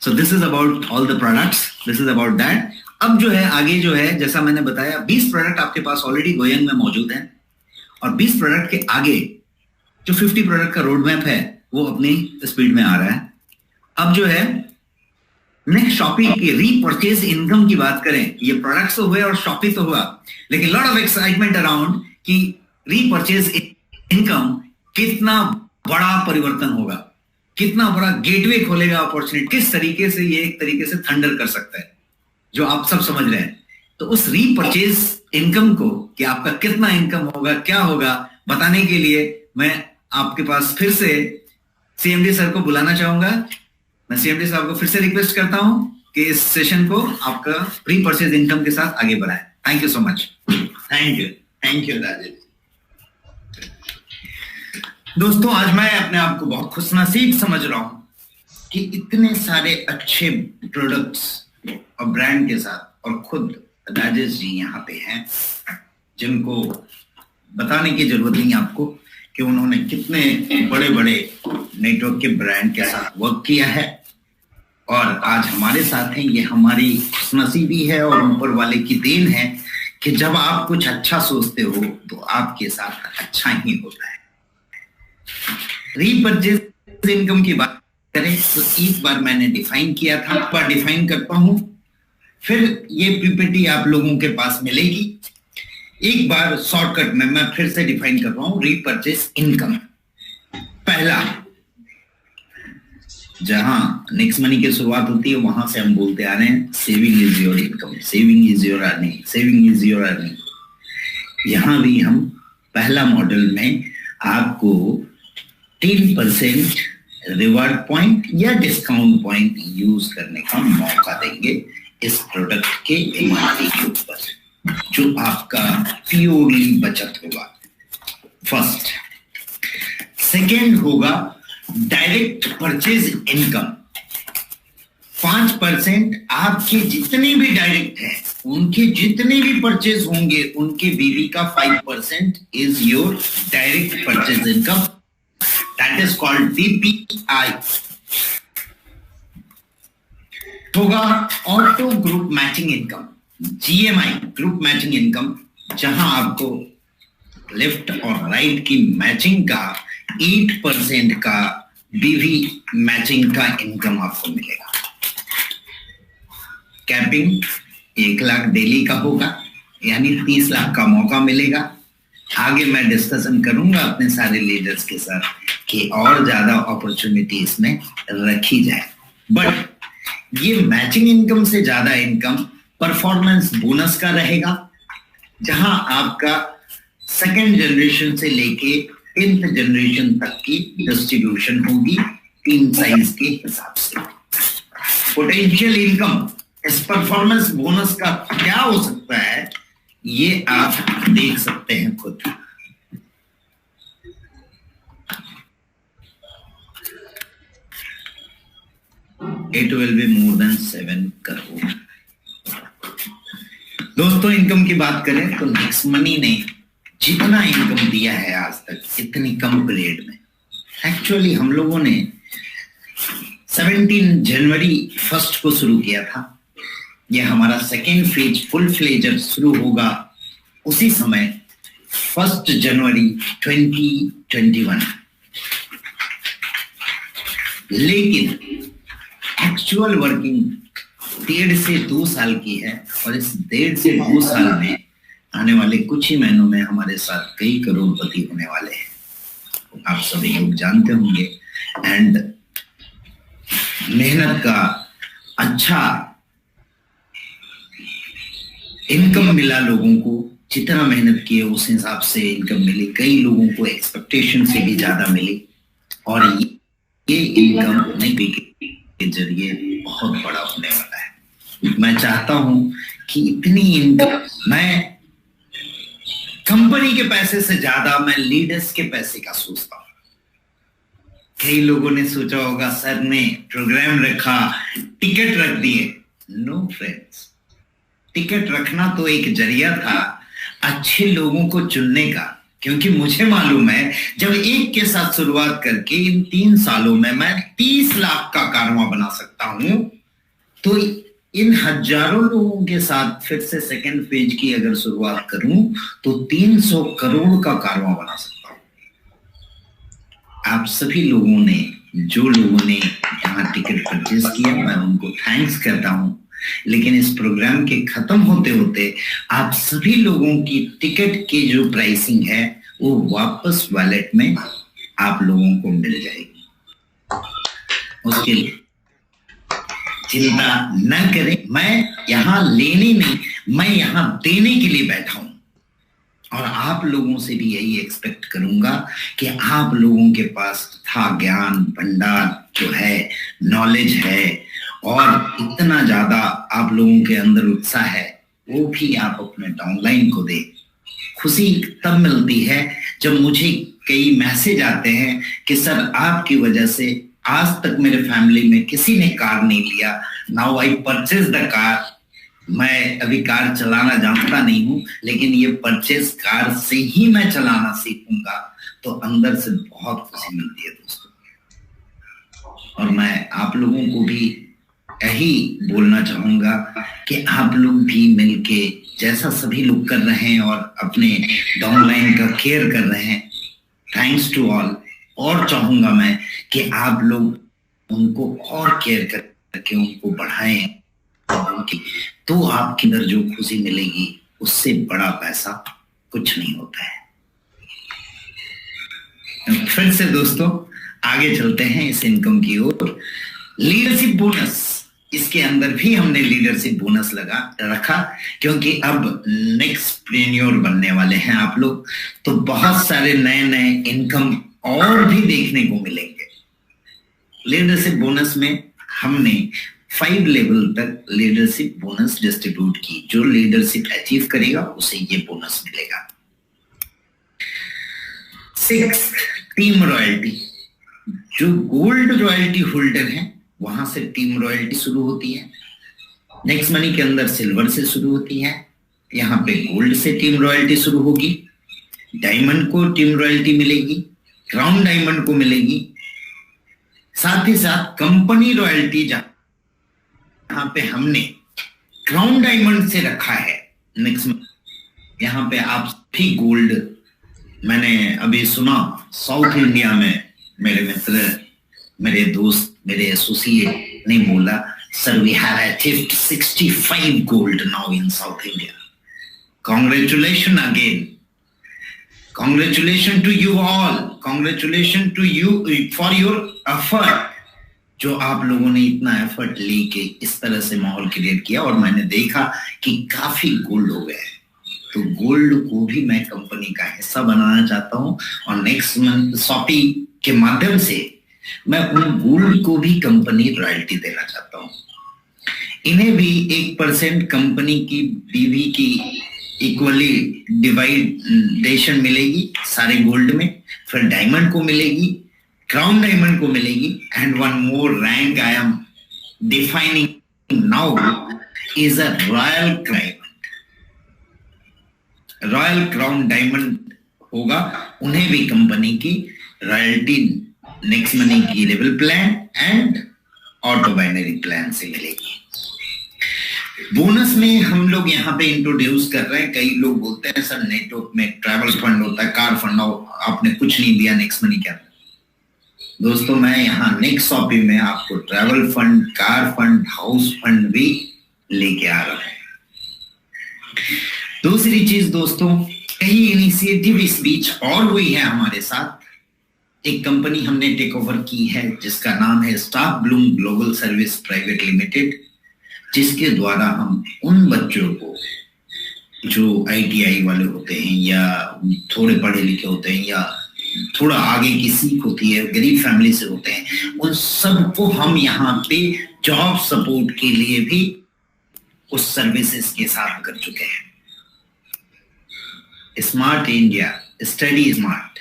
So this is about all the products, this is about that. अब जो है आगे जो है, जैसा मैंने बताया 20 प्रोडक्ट आपके पास ऑलरेडी गोयंग में मौजूद हैं। और 20 प्रोडक्ट के आगे जो 50 प्रोडक्ट का रोड मैप है वो अपनी स्पीड में आ रहा है। अब जो है नेक्स्ट शॉपिंग की रीपरचेज इनकम की बात करें, ये प्रोडक्ट्स तो हुए और शॉपिंग तो हुआ, लेकिन लॉट ऑफ एक्साइटमेंट अराउंड कि रीपरचेज इनकम कितना बड़ा परिवर्तन होगा, कितना बड़ा गेटवे खोलेगा अपॉर्चुनिटी, किस तरीके से ये एक तरीके से थंडर कर सकता है, जो आप सब समझ रहे हैं। तो उस रीपरचेज इनकम को कि आपका कितना इनकम होगा, क्या होगा, बताने के लिए मैं आपके पास फिर से सीएमडी सर को बुलाना चाहूंगा। मैं सीएमडी साहब को फिर से रिक्वेस्ट करता हूं कि इस सेशन को आपका रीपरचेज इनकम के साथ आगे बढ़ाएं। Thank you so much. Thank you Rajesh. दोस्तों, आज मैं अपने आप को बहुत खुशनसीब समझ रहा हूं कि इतने सारे अच्छे प्रोडक्ट्स और ब्रांड के साथ और खुद राजेश जी यहाँ पे हैं, जिनको बताने की जरूरत नहीं आपको कि उन्होंने कितने बड़े बड़े नेटवर्क के ब्रांड के साथ वर्क किया है और आज हमारे साथ हैं। ये हमारी खुशनसीबी है और ऊपर वाले की देन है कि जब आप कुछ अच्छा सोचते हो तो आपके साथ अच्छा ही होता है। रीपरचेज इनकम की बात करें तो एक बार मैंने डिफाइन किया था, एक बार डिफाइन करता हूं, फिर ये पीपीटी आप लोगों के पास मिलेगी। एक बार शॉर्टकट में मैं फिर से डिफाइन कर रहा हूं रीपरचेज इनकम। पहला, जहां नेक्स्ट मनी की शुरुआत होती है वहां से हम बोलते आ रहे हैं saving is your income, saving is your earning, saving is your earning. यहां भी हम पहला मॉडल में आपको 3% रिवार्ड पॉइंट या डिस्काउंट पॉइंट यूज करने का मौका देंगे इस प्रोडक्ट के एमआरपी के ऊपर, जो आपका प्योरली बचत होगा। फर्स्ट। सेकेंड होगा डायरेक्ट परचेज इनकम। 5% आपके जितने भी डायरेक्ट हैं, उनके जितने भी परचेज होंगे उनके बीवी का 5% is your direct purchase income. That is called DPI। होगा auto group matching income, GMI group matching income, जहां आपको लेफ्ट और राइट की मैचिंग का 8% का बीवी मैचिंग का इनकम आपको मिलेगा। कैपिंग 1 लाख डेली का होगा, यानी 30 लाख का मौका मिलेगा। आगे मैं डिस्कशन करूंगा अपने सारे लीडर्स के साथ कि और ज्यादा अपॉर्चुनिटी इसमें रखी जाए। बट ये मैचिंग इनकम से ज्यादा इनकम परफॉर्मेंस बोनस का रहेगा, जहां आपका सेकेंड जनरेशन से लेके 10th जनरेशन तक की डिस्ट्रीब्यूशन होगी 3 साइज के हिसाब से। पोटेंशियल इनकम इस परफॉर्मेंस बोनस का क्या हो सकता है, ये आप देख सकते हैं खुद। It will be more than 7 crore. दोस्तों, इनकम की बात करें तो नेक्स्ट मनी ने जितना इनकम दिया है आज तक इतनी कम पीरियड में, एक्चुअली हम लोगों ने 17 जनवरी 1 को शुरू किया था। यह हमारा सेकेंड फेज फुल फ्लेजर शुरू होगा उसी समय 1 जनवरी 2021। लेकिन एक्चुअल वर्किंग 1.5 से 2 साल की है और इस 1.5 से 2 साल में आने वाले कुछ ही महीनों में हमारे साथ कई करोड़पति होने वाले हैं, आप सभी लोग जानते होंगे। एंड मेहनत का अच्छा इनकम मिला लोगों को, जितना मेहनत किए उस हिसाब से इनकम मिली, कई लोगों को एक्सपेक्टेशन से भी ज्यादा मिली और ये इनकम नहीं के जरिए बहुत बड़ा होने वाला है। मैं चाहता हूं कि इतनी इनकम, मैं कंपनी के पैसे से ज्यादा मैं लीडर्स के पैसे का सोचता हूं। कई लोगों ने सोचा होगा सर ने प्रोग्राम रखा, टिकट रख दिए। नो फ्रेंड्स, टिकट रखना तो एक जरिया था अच्छे लोगों को चुनने का, क्योंकि मुझे मालूम है जब एक के साथ शुरुआत करके इन 3 सालों में मैं 30 लाख का कारवां बना सकता हूं, तो इन हजारों लोगों के साथ फिर से सेकंड फेज की अगर शुरुआत करूं तो 300 करोड़ का कारवां बना सकता हूं। आप सभी लोगों ने, जो लोगों ने यहाँ टिकट परचेज किया, मैं उनको थैंक्स करता हूं। लेकिन इस प्रोग्राम के खत्म होते होते आप सभी लोगों की टिकट की जो प्राइसिंग है वो वापस वॉलेट में आप लोगों को मिल जाएगी। उसके लिए चिंता न करें, मैं यहाँ लेने नहीं, मैं यहाँ देने के लिए बैठा हूं। और आप लोगों से भी यही एक्सपेक्ट करूंगा कि आप लोगों के पास था ज्ञान भंडार जो है, नॉलेज है, और इतना ज्यादा आप लोगों के अंदर उत्साह है, वो भी आप अपने डाउनलाइन को दे। खुशी तब मिलती है जब मुझे कई मैसेज आते हैं कि सर आपकी वजह से आज तक मेरे फैमिली में किसी ने कार नहीं लिया, now I purchase the car. मैं अभी कार चलाना जानता नहीं हूं, लेकिन ये परचेज कार से ही मैं चलाना सीखूंगा। तो अंदर से बहुत खुशी मिलती है दोस्तों। और मैं आप लोगों को भी यही बोलना चाहूंगा कि आप लोग भी मिलके जैसा सभी लोग कर रहे हैं और अपने डाउनलाइन का केयर कर रहे हैं, थैंक्स टू ऑल। और चाहूंगा मैं कि आप लोग उनको और केयर करके उनको बढ़ाएं, तो आपके अंदर जो खुशी मिलेगी उससे बड़ा पैसा कुछ नहीं होता है। फिर से दोस्तों आगे चलते हैं इस इनकम की ओर। लीडरशिप बोनस, इसके अंदर भी हमने लीडरशिप बोनस रखा, क्योंकि अब नेक्स्टप्रेन्योर बनने वाले हैं आप लोग, तो बहुत सारे नए नए इनकम और भी देखने को मिलेंगे। लीडरशिप बोनस में हमने 5 लेवल तक लीडरशिप बोनस डिस्ट्रीब्यूट की। जो लीडरशिप अचीव करेगा उसे ये बोनस मिलेगा। 6 टीम रॉयल्टी, जो गोल्ड रॉयल्टी होल्डर है वहां से टीम रॉयल्टी शुरू होती है। नेक्स्ट मनी के अंदर सिल्वर से शुरू होती है, यहाँ पे गोल्ड से टीम रॉयल्टी शुरू होगी। डायमंड को टीम रॉयल्टी मिलेगी, क्राउन डायमंड को मिलेगी, साथ ही साथ कंपनी रॉयल्टी यहाँ पे हमने क्राउन डायमंड से रखा है। नेक्स्ट यहाँ पे आप भी गोल्ड, मैंने अभी सुना साउथ इंडिया में मेरे मित्र, मेरे दोस्त, मेरे एसोसिएट ने बोला sir we have achieved 65 gold now in south India. Congratulation again, congratulation to you all, congratulation to you for your effort. जो आप लोगों ने इतना एफर्ट लेके इस तरह से माहौल क्रिएट किया, और मैंने देखा कि काफी गोल्ड हो गए। तो गोल्ड को भी मैं कंपनी का हिस्सा बनाना चाहता हूं, और नेक्स्ट मंथ शॉपी के माध्यम से मैं उन गोल्ड को भी कंपनी रॉयल्टी देना चाहता हूं। इन्हें भी 1% कंपनी की बीवी की इक्वली डिवाइडेशन मिलेगी सारे गोल्ड में, फिर डायमंड को मिलेगी, क्राउन डायमंड को मिलेगी, and one more rank I am defining now is a royal diamond. Royal crown diamond होगा, उन्हें भी कंपनी की रॉयल्टी नेक्स्ट मनी की level plan and auto binary plan से मिलेगी। बोनस में हम लोग यहाँ पे इंट्रोड्यूस कर रहे हैं, कई लोग बोलते हैं सर नेटवर्क में ट्रैवल फंड होता है, कार फंड, आपने कुछ नहीं दिया नेक्स्ट मनी के अंदर। दोस्तों मैं यहाँ नेक्स्ट शॉपी में आपको travel fund, car fund, house fund भी लेके आ रहा है। दूसरी चीज दोस्तों, कई इनिशिएटिव इस बीच और हुई है हमारे साथ। एक कंपनी हमने टेक ओवर की है जिसका नाम है staff Bloom global service private limited, जिसके द्वारा हम उन बच्चों को जो ITI वाले होते हैं या थोड़े पढ़े लिखे होते हैं या थोड़ा आगे की सीख होती है, गरीब फैमिली से होते हैं, उन सबको हम यहाँ पे जॉब सपोर्ट के लिए भी उस सर्विसेज के साथ कर चुके हैं। स्मार्ट इंडिया, स्टडी स्मार्ट,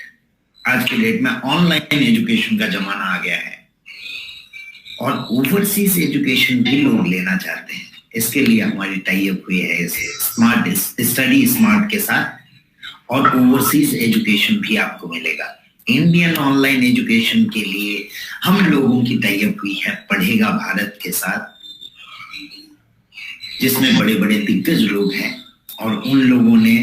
आज के डेट में ऑनलाइन एजुकेशन का जमाना आ गया है और ओवरसीज एजुकेशन भी लोग लेना चाहते हैं। इसके लिए हमारी टाई अप हुई है स्मार्ट स्टडी स्मार्ट के साथ, और ओवरसीज एजुकेशन भी आपको मिलेगा। इंडियन ऑनलाइन एजुकेशन के लिए हम लोगों की टाई अप हुई है पढ़ेगा भारत के साथ, जिसमें बड़े बड़े दिग्गज लोग हैं, और उन लोगों ने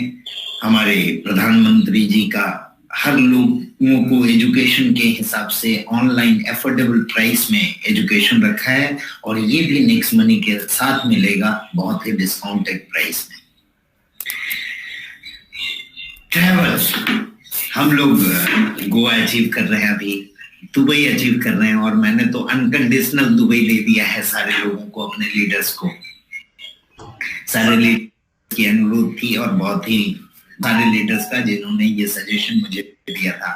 हमारे प्रधानमंत्री जी का हर लोगों को एजुकेशन के हिसाब से ऑनलाइन एफोर्डेबल प्राइस में एजुकेशन रखा है, और ये भी नेक्स्ट मनी के साथ मिलेगा बहुत ही डिस्काउंटेड प्राइस में। ट्रैवल, हम लोग गोवा अचीव कर रहे हैं अभी, दुबई अचीव कर रहे हैं, और मैंने तो अनकंडीशनल दुबई दे दिया है सारे लोगों को, अपने लीडर्स को। सारे लीडर्स की अनुरोध थी और बहुत ही सारे लीडर्स का जिन्होंने ये सजेशन मुझे दिया था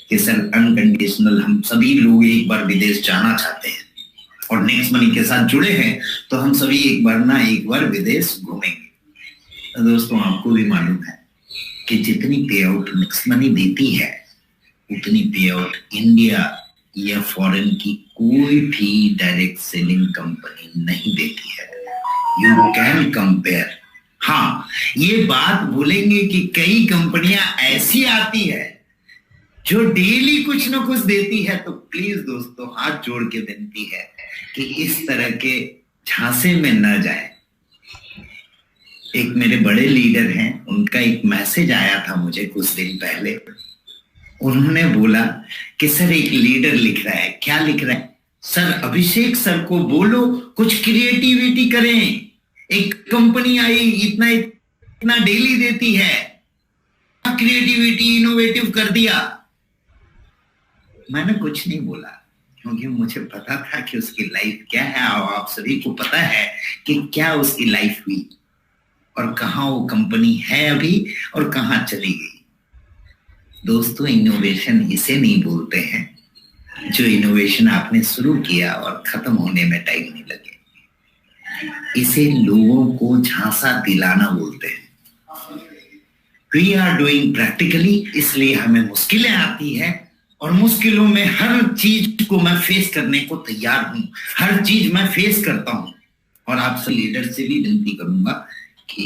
कि सर अनकंडीशनल हम सभी लोग एक बार विदेश जाना चाहते हैं और नेक्स्ट मनी के साथ जुड़े हैं, तो हम सभी एक बार विदेश घूमेंगे। तो दोस्तों आपको भी मालूम है कि जितनी पे आउट नेक्स्ट मनी देती है उतनी पे आउट इंडिया या फॉरेन की कोई भी डायरेक्ट सेलिंग कंपनी नहीं देती है। You can compare. हाँ, ये बात बोलेंगे कि कई कंपनियां ऐसी आती है जो डेली कुछ ना कुछ देती है, तो प्लीज दोस्तों हाथ जोड़ के विनती है कि इस तरह के झांसे में न जाए। एक मेरे बड़े लीडर हैं, उनका एक मैसेज आया था मुझे कुछ दिन पहले। उन्होंने बोला कि सर एक लीडर लिख रहा है। क्या लिख रहा है? सर अभिषेक सर को बोलो कुछ क्रिएटिविटी करें, एक कंपनी आई इतना डेली देती है, क्रिएटिविटी इनोवेटिव कर दिया। मैंने कुछ नहीं बोला क्योंकि मुझे पता था कि उसकी लाइफ क्या है, और आप सभी को पता है कि क्या उसकी लाइफ हुई और कहां वो कंपनी है अभी और कहां चली गई। दोस्तों इनोवेशन इसे नहीं बोलते हैं जो इनोवेशन आपने शुरू किया और खत्म होने में टाइम नहीं लगे। इसे लोगों को झांसा दिलाना बोलते हैं। वी आर डूइंग प्रैक्टिकली, इसलिए हमें मुश्किलें आती है और मुश्किलों में हर चीज को मैं फेस करने को तैयार हूं, हर चीज मैं फेस करता हूं। और आप सब लीडर से भी विनती करूंगा कि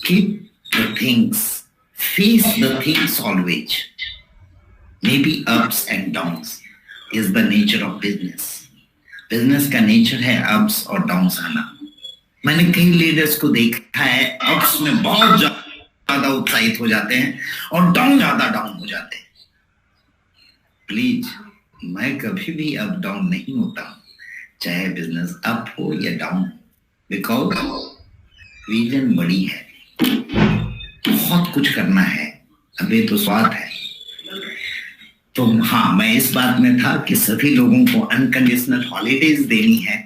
keep the things, face the things always. May be ups and downs is the nature of business. Business का नेचर है अप्स और डाउन्स आना। मैंने कई लीडर्स को देखा है अप्स में बहुत ज्यादा उत्साहित हो जाते हैं और ज्यादा डाउन हो जाते हैं। प्लीज, मैं कभी भी अप डाउन नहीं होता हूं, चाहे बिजनेस अप हो या डाउन, बिकॉज विजन बड़ी है, बहुत कुछ करना है, अभी तो स्वाद है। तो हाँ, मैं इस बात में था कि सभी लोगों को अनकंडीशनल हॉलीडेज देनी है,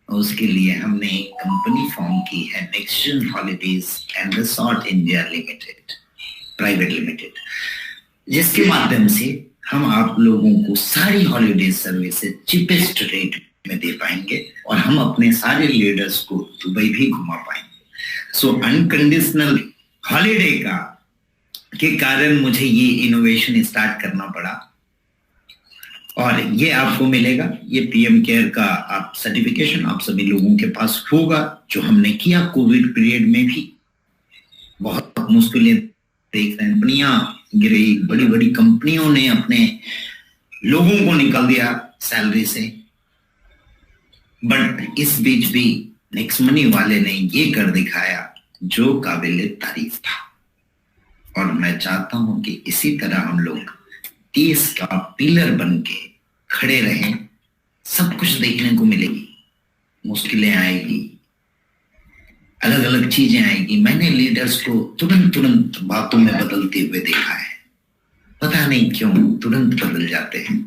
और उसके लिए हमने एक कंपनी फॉर्म की है, next holidays and resort India limited private limited, जिसके माध्यम से हम आप लोगों को सारी हॉलीडेज सर्विसेज चीपेस्ट रेट में दे पाएंगे और हम अपने सारे लीडर्स को दुबई भी घुमा पाएंगे। सो अनकंडीशनल हॉलीडे के कारण मुझे ये इनोवेशन स्टार्ट करना पड़ा, और ये आपको मिलेगा। ये पीएम केयर का आप सर्टिफिकेशन आप सभी लोगों के पास होगा, जो हमने किया कोविड पीरियड में भी। बहुत मुश्किलें देख रहे हैं, कंपनियां गिरी, बड़ी बड़ी कंपनियों ने अपने लोगों को निकाल दिया सैलरी से, बट इस बीच भी नेक्स्ट मनी वाले ने ये कर दिखाया जो काबिल तारीफ था। और मैं चाहता हूं कि इसी तरह हम लोग देश का पिलर बन के खड़े रहें। सब कुछ देखने को मिलेगी, मुश्किलें आएगी, अलग अलग चीजें आएगी। मैंने लीडर्स को तुरंत बातों में बदलते हुए देखा है। पता नहीं क्यों तुरंत बदल जाते हैं,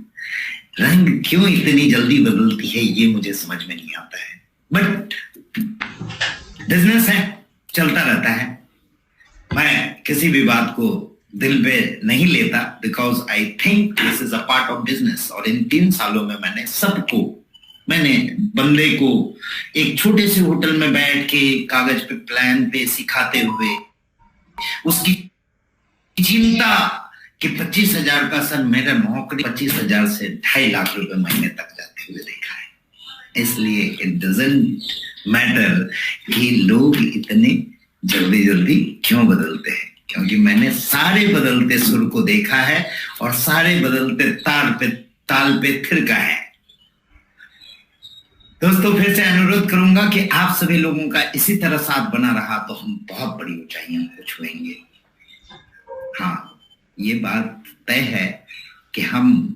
रंग क्यों इतनी जल्दी बदलती है ये मुझे समझ में नहीं आता है, बट बिजनेस है, चलता रहता है। मैं किसी भी बात को दिल पे नहीं लेता, because I think this is a part of business. और इन 3 सालों में मैंने बंदे को एक छोटे से होटल में बैठ के कागज पे प्लान पे सिखाते हुए उसकी चिंता कि 25,000 का सर मेरा नौकरी 25,000 से 2.5 लाख रुपए महीने तक जाते हुए देखा है। इसलिए इट डजंट मैटर कि लोग इतने जल्दी क्यों बदलते हैं, क्योंकि मैंने सारे बदलते सुर को देखा है और सारे बदलते ताल पे थिरका है। दोस्तों फिर से अनुरोध करूंगा कि आप सभी लोगों का इसी तरह साथ बना रहा तो हम बहुत बड़ी ऊंचाइयों को छुएंगे। हाँ, ये बात तय है कि हम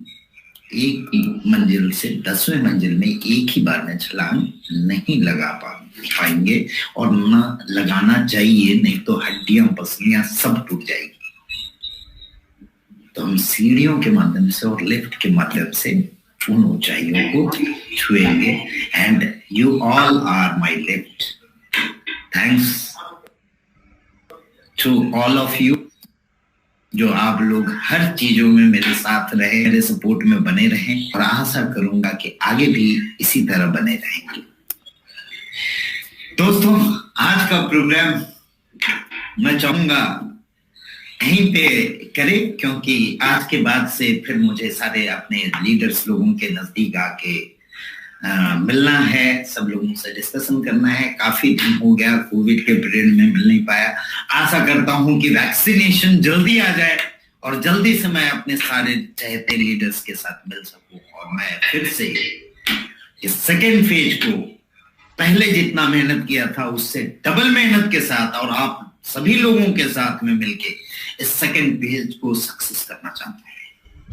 एक मंजिल से 10वें मंजिल में एक ही बार में छलांग नहीं लगा पाएंगे, और न लगाना चाहिए, नहीं तो हड्डियां पसलियां सब टूट जाएगी। तो हम सीढ़ियों के माध्यम से और लिफ्ट के माध्यम से उन ऊंचाइयों को छुएंगे। And you all are my lift. Thanks to all of you, जो आप लोग हर चीजों में मेरे साथ रहे, मेरे सपोर्ट में बने रहें, और आशा करूंगा कि आगे भी इसी तरह बने रहेंगे। दोस्तों, आज का प्रोग्राम मैं चाहूंगा यहीं पे करें, क्योंकि आज के बाद से फिर मुझे सारे अपने लीडर्स लोगों के नजदीक आके मिलना है, सब लोगों से डिस्कशन करना है। काफी दिन हो गया, कोविड के पीरियड में मिल नहीं पाया। आशा करता हूं कि वैक्सीनेशन जल्दी आ जाए और जल्दी से मैं अपने सारे चहेते लीडर्स के साथ मिल सकूं, और मैं फिर से इस सेकेंड फेज को पहले जितना मेहनत किया था उससे डबल मेहनत के साथ और आप सभी लोगों के साथ में मिलके इस सेकेंड फेज को सक्सेस करना चाहता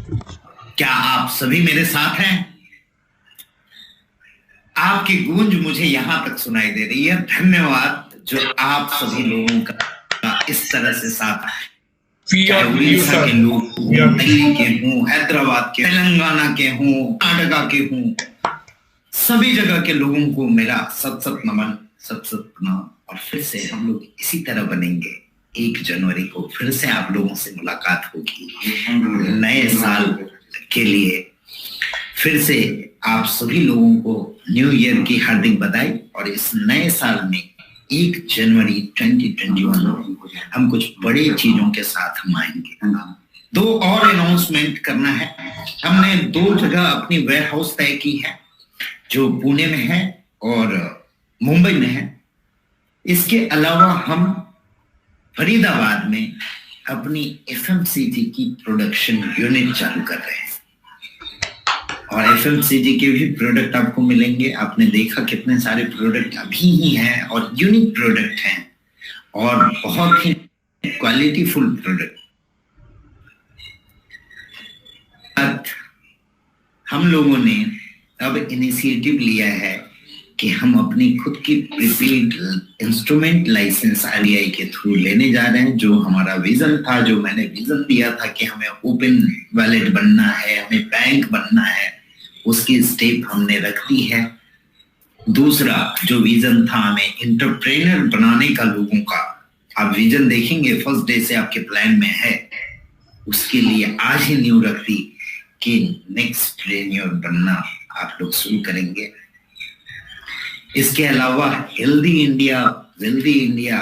हूं। क्या आप सभी मेरे साथ हैं? आपकी गूंज मुझे यहां तक सुनाई दे रही है। धन्यवाद जो आप सभी लोगों का इस तरह से साथ, उड़ीसा के लोग, दिल्ली के हों, हैदराबाद के, तेलंगाना के हों, कर्नाटका के हों, सभी जगह के लोगों को मेरा सत सत नमन, सत सत प्रणाम। और फिर से हम लोग इसी तरह बनेंगे। 1 जनवरी को फिर से आप लोगों से मुलाकात होगी नए साल के लिए। फिर से आप सभी लोगों को न्यू ईयर की हार्दिक बधाई। और इस नए साल में 1 जनवरी 2021 हम कुछ बड़े चीजों के साथ हम आएंगे। 2 और अनाउंसमेंट करना है। हमने 2 जगह अपनी वेयर हाउस तय की है, जो पुणे में है और मुंबई में है। इसके अलावा हम फरीदाबाद में अपनी एफएमसीजी की प्रोडक्शन यूनिट चालू कर रहे हैं, और एफएमसीजी के भी प्रोडक्ट आपको मिलेंगे। आपने देखा कितने सारे प्रोडक्ट अभी ही हैं और यूनिक प्रोडक्ट हैं और बहुत ही क्वालिटीफुल प्रोडक्ट। हम लोगों ने अब इनिशिएटिव लिया है कि हम अपनी खुद की प्रीपेड इंस्ट्रूमेंट लाइसेंस आरबीआई के थ्रू लेने जा रहे हैं। जो हमारा विजन था, जो मैंने विजन दिया था कि हमें ओपन वॉलेट बनना है, हमें बैंक बनना है, उसकी स्टेप हमने रख दी है। दूसरा जो विजन था हमें एंटरप्रेन्योर बनाने का लोगों का, आप विजन देखेंगे फर्स्ट डे से आपके प्लान में है। उसके लिए आज ही न्यू रख दी कि नेक्स्ट प्रेन्योर बनना आप लोग शुरू करेंगे। इसके अलावा हेल्दी इंडिया, वेल्दी इंडिया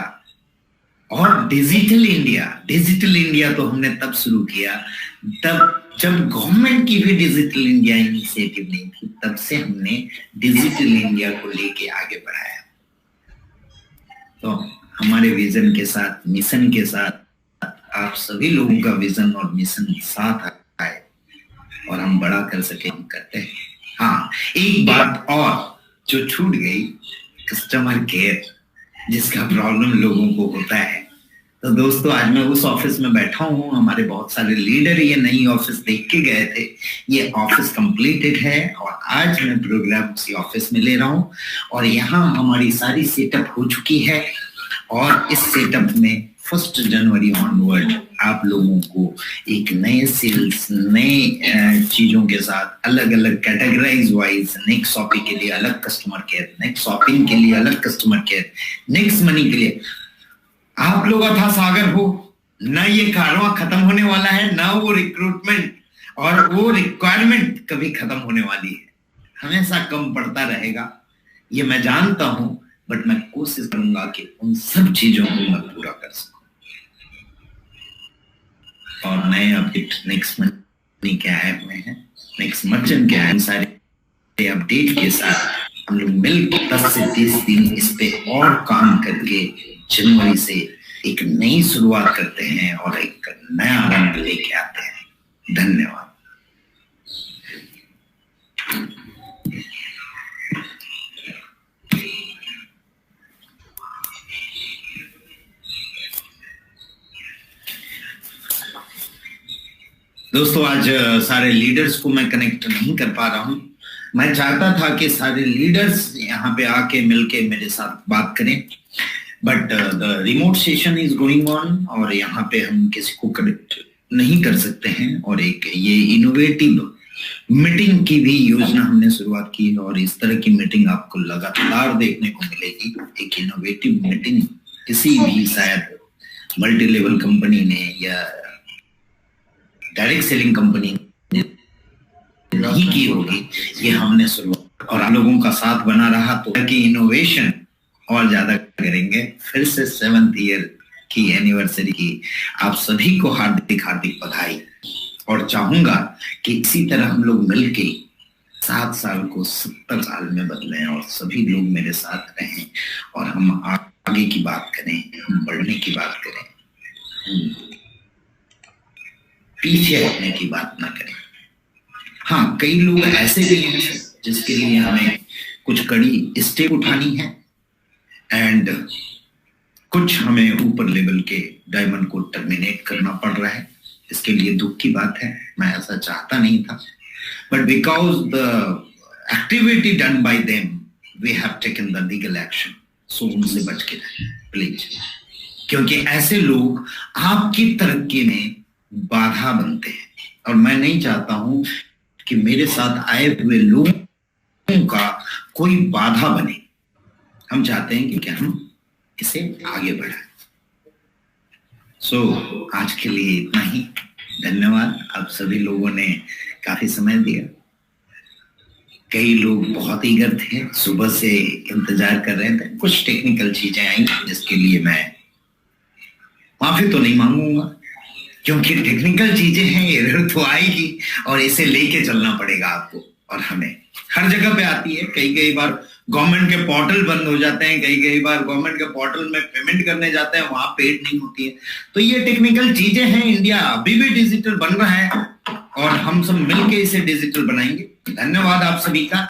और डिजिटल इंडिया। डिजिटल इंडिया तो हमने तब शुरू किया तब जब गवर्नमेंट की भी डिजिटल इंडिया इनिशिएटिव नहीं थी, तब से हमने डिजिटल इंडिया को लेके आगे बढ़ाया। तो हमारे विजन के साथ, मिशन के साथ आप सभी लोगों का विजन और मिशन साथ आए और हम बड़ा कर सके, हम करते हैं। हाँ, एक बात और जो छूट गई, कस्टमर केयर, जिसका प्रॉब्लम लोगों को होता है। तो दोस्तों, आज मैं उस ऑफिस में बैठा हूँ। हमारे बहुत सारे लीडर ये नई ऑफिस देख के गए थे। ये ऑफिस कंप्लीटेड है और आज मैं प्रोग्राम उसी ऑफिस में ले रहा हूँ और यहाँ हमारी सारी सेटअप हो चुकी है। और इस सेटअप में 1 जनवरी ऑनवर्ड आप लोगों को एक नए सेल्स, नए चीजों के साथ अलग अलग कैटेगराइज वाइज, नेक्स्ट शॉपिंग के लिए अलग कस्टमर केयर, नेक्स्ट शॉपिंग के लिए अलग कस्टमर केयर, नेक्स्ट मनी के लिए आप लोग अथा सागर हो। ना ये कारवां खत्म होने वाला है, ना वो रिक्रूटमेंट और वो रिक्वायरमेंट कभी खत्म होने वाली है। हमेशा कम पड़ता रहेगा, ये मैं जानता हूं, बट मैं कोशिश करूंगा कि उन सब चीजों को मैं पूरा कर सकूं। और नए अपडेट नेक्स्ट मनी के ऐप में है, नेक्स्ट मर्चेंट के ऐप, सारे अपडेट के साथ हम लोग मिलकर 10 से 30 दिन इस पे और काम करके जनवरी से एक नई शुरुआत करते हैं और एक नया रंग लेके आते हैं। धन्यवाद। दोस्तों, आज सारे लीडर्स को मैं कनेक्ट नहीं कर पा रहा हूं। मैं चाहता था कि सारे लीडर्स यहाँ पे आके मिलके मेरे साथ बात करें, but the remote session is going on और यहाँ पे हम किसी को कनेक्ट नहीं कर सकते हैं। और एक ये इनोवेटिव मीटिंग की भी योजना हमने शुरुआत की और इस तरह की मीटिंग आपको लगातार देखने को मिलेगी। एक इनोवेटिव मीटिंग किसी भी शायद मल्टी लेवल कंपनी ने या डायरेक्ट सेलिंग कंपनी ने नहीं की होगी, ये हमने शुरुआत, और आप लोगों का साथ बना रहा तो कि इनोवेशन और ज्यादा करेंगे। फिर से 7th ईयर की एनिवर्सरी की आप सभी को हार्दिक हार्दिक बधाई, और चाहूंगा कि इसी तरह हम लोग मिलके 7 साल को 70 साल में बदलें और सभी लोग मेरे साथ रहें और हम आगे की बात करें, हम बढ़ने की बात करें, पीछे हटने की बात ना करें। हाँ, कई लोग ऐसे भी हैं जिसके लिए हमें कुछ कड़ी स्टेप उठानी है एंड कुछ हमें ऊपर लेवल के डायमंड को टर्मिनेट करना पड़ रहा है। इसके लिए दुख की बात है, मैं ऐसा चाहता नहीं था, but because the activity done by them we have taken the legal action. So उनसे बच के रहें प्लीज, क्योंकि ऐसे लोग आपकी तरक्की में बाधा बनते हैं और मैं नहीं चाहता हूं कि मेरे साथ आए हुए लोगों का कोई बाधा बने। हम चाहते हैं कि हम इसे आगे बढ़ाएं। सो आज के लिए इतना ही। धन्यवाद, आप सभी लोगों ने काफी समय दिया। कई लोग बहुत ईगर थे, सुबह से इंतजार कर रहे थे। कुछ टेक्निकल चीजें आई जिसके लिए मैं माफी तो नहीं मांगूंगा, क्योंकि टेक्निकल चीजें हैं, एरर तो आएगी और इसे लेके चलना पड़ेगा आपको और हमें। हर जगह पे आती है, कई बार गवर्नमेंट के पोर्टल बंद हो जाते हैं, कई बार गवर्नमेंट के पोर्टल में पेमेंट करने जाते हैं, वहां पेड नहीं होती है। तो ये टेक्निकल चीजें हैं। इंडिया अभी भी डिजिटल बन रहा है और हम सब मिलके इसे डिजिटल बनाएंगे। धन्यवाद आप सभी का।